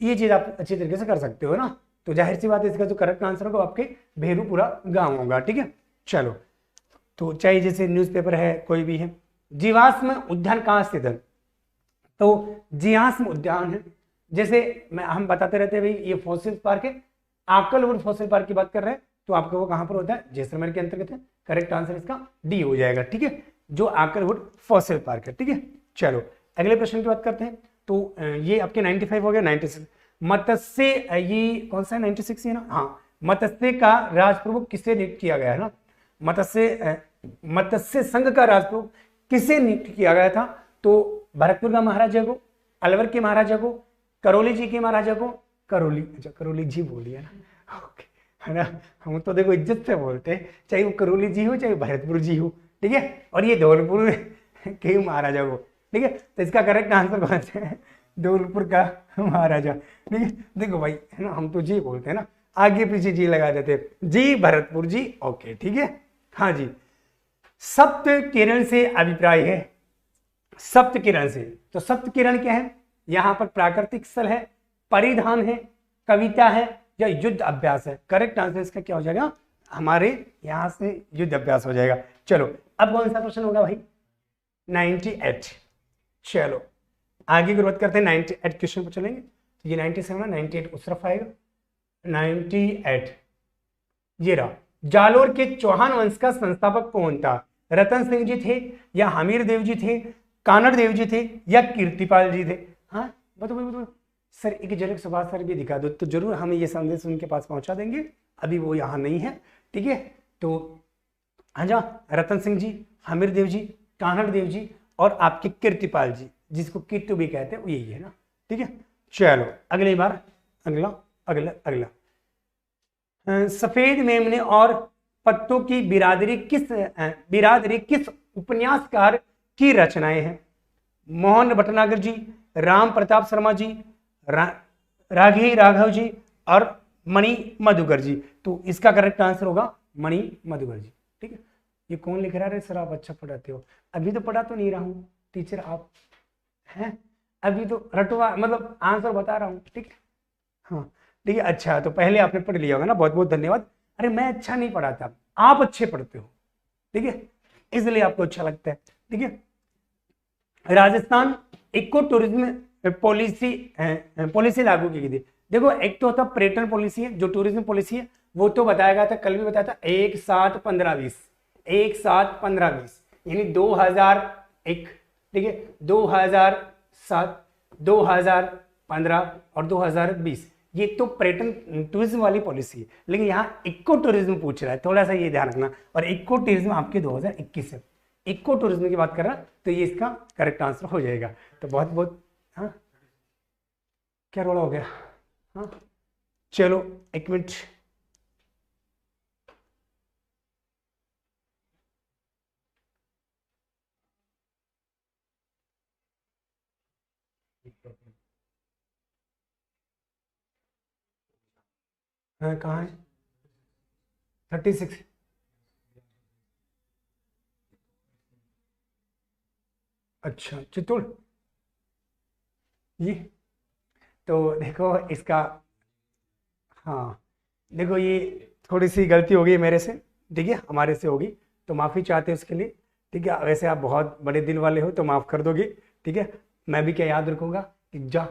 ये चीज आप अच्छी तरीके से कर सकते हो ना। तो जाहिर सी बात है इसका जो करेक्ट आंसर होगा आपके भेरूपुरा गांव होगा। ठीक है, चलो तो चाहे जैसे न्यूज़पेपर है कोई भी है। जीवाश्म उद्यान कहाँ स्थित है? तो जीवाश्म उद्यान है, जैसे हम बताते रहते हैं भाई ये फॉसिल पार्क है, आकलवुड फॉसिल पार्क की बात कर रहे हैं, तो आपको वो कहां पर होता है? जैसलमेर के अंतर्गत है। करेक्ट आंसर इसका डी हो जाएगा। ठीक है, जो आकलवुड फॉसिल पार्क है। ठीक है, चलो अगले प्रश्न की बात करते हैं। तो ये आपके 95 हो गया। 96 मत्स्य, ये कौन सा है? 96 है ना। हाँ, मत्स्य का राजप्रमुख किसे नियुक्त किया गया है ना? मत्स्य संघ का राजप्रमुख किसे नियुक्त किया गया था? तो भरतपुर का महाराजा को, अलवर के महाराजा को, करौली जी के महाराजा को, करौली जी बोलिए ना, ओके है ना। हम तो देखो इज्जत से बोलते हैं, चाहे वो करौली जी हो चाहे भरतपुर जी हो। ठीक है, और ये धौलपुर के महाराजा को। ठीक है, तो इसका करेक्ट आंसर कौन सा है? धौलपुर का महाराजा। ठीक है, देखो भाई है ना, हम तो जी बोलते हैं ना, आगे पीछे जी लगा देते हैं, जी भरतपुर जी। ओके ठीक है, हाँ जी। सप्त किरण से अभिप्राय है, सप्त किरण से, तो सप्त किरण क्या है? यहां पर प्राकृतिक स्थल है, परिधान है, कविता है या युद्ध अभ्यास है? करेक्ट आंसर इसका क्या हो जाएगा? हमारे यहां से युद्ध अभ्यास हो जाएगा। चलो अब कौन सा प्रश्न होगा भाई? 98। चलो आगे की बात करते हैं। 98 क्वेश्चन पर चलेंगे। तो ये 97 है, 98 उस तरफ आएगा। 98 ये रहा। जालोर के चौहान वंश का संस्थापक कौन था? रतन सिंह जी थे या हमीर देव जी थे, कानड़ देव जी थे या कीर्तिपाल जी थे? हाँ बताओ सर, एक झलक सुभाष सर भी दिखा दो तो जरूर हम ये संदेश उनके पास पहुंचा देंगे। अभी वो यहाँ नहीं है। ठीक है, तो हाँ, रतन सिंह जी, हमीर देव जी, कानड़ देव जी और आपके कीर्तिपाल जी, जिसको कीर्तु भी कहते हैं, वो यही है ना। ठीक है, चलो अगली बार अगला अगला अगला सफेद मेमने और पत्तों की बिरादरी किस उपन्यासकार की रचनाएं हैं? मोहन भटनागर जी, राम प्रताप शर्मा जी, राघी राघव जी और मणि मधुकर जी। तो इसका करेक्ट आंसर होगा मणि मधुकर जी। ठीक है, ये कौन लिख रहा है? सर आप अच्छा पढ़ाते हो। अभी तो पढ़ा तो नहीं रहा हूँ टीचर, आप हैं अभी तो रटवा, मतलब आंसर बता रहा हूँ। ठीक है, हाँ ठीक है, अच्छा तो पहले आपने पढ़ लिया होगा ना, बहुत बहुत धन्यवाद। अरे मैं अच्छा नहीं पढ़ाता, आप अच्छे पढ़ते हो। ठीक है, इसलिए आपको अच्छा लगता है। ठीक है, राजस्थान इको टूरिज्म पॉलिसी लागू की थी। देखो एक तो होता पर्यटन पॉलिसी है, जो टूरिज्म पॉलिसी है वो तो बताया गया था, कल भी बताया था, 1/7/15/20 1/7/15/20 यानी 2001। ठीक है, 2007, 2015 और 2020, ये तो पर्यटन टूरिज्म वाली पॉलिसी है। लेकिन यहाँ इको टूरिज्म पूछ रहा है, थोड़ा सा ये ध्यान रखना। और इको टूरिज्म आपके 2021 है, इको टूरिज्म की बात कर रहा, तो ये इसका करेक्ट आंसर हो जाएगा। तो बहुत बहुत हाँ, क्या रोड़ा हो गया? हाँ चलो एक मिनट, हाँ कहाँ है? 36। अच्छा चित्तौड़, ये तो देखो इसका, हाँ देखो ये थोड़ी सी गलती हो गई मेरे से। ठीक है, हमारे से होगी तो माफ़ी चाहते हैं उसके लिए। ठीक है, वैसे आप बहुत बड़े दिल वाले हो तो माफ़ कर दोगे। ठीक है, मैं भी क्या याद रखूँगा कि जा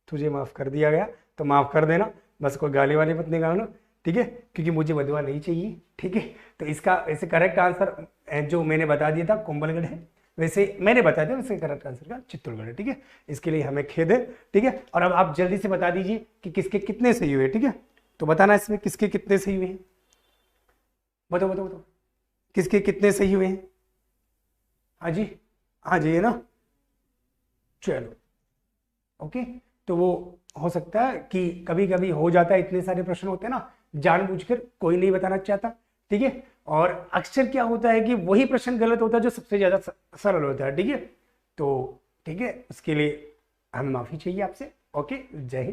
तुझे माफ़ कर दिया गया तो माफ़ कर देना, बस कोई गाली वाली मत निकालना। ठीक है, क्योंकि मुझे बदवा नहीं चाहिए। ठीक है, तो इसका वैसे करेक्ट आंसर जो मैंने बता दिया था कुंभलगढ़ है, वैसे मैंने बता दिया, वैसे करेक्ट आंसर का चित्तौड़गढ़ है। ठीक है, इसके लिए हमें खेद है। ठीक है, और अब आप जल्दी से बता दीजिए कि किसके कितने सही हुए। ठीक है, तो बताना इसमें किसके कितने सही हुए हैं, बताओ बताओ बताओ, किसके कितने सही हुए हैं? हाँ जी हाँ जी, है ना। चलो ओके, तो वो हो सकता है कि कभी कभी हो जाता है, इतने सारे प्रश्न होते हैं ना, जानबूझकर कोई नहीं बताना चाहता, ठीक है। और अक्सर क्या होता है कि वही प्रश्न गलत होता है जो सबसे ज्यादा सरल होता है, ठीक है। तो ठीक है, उसके लिए हमें माफी चाहिए आपसे। ओके, जय हिंद।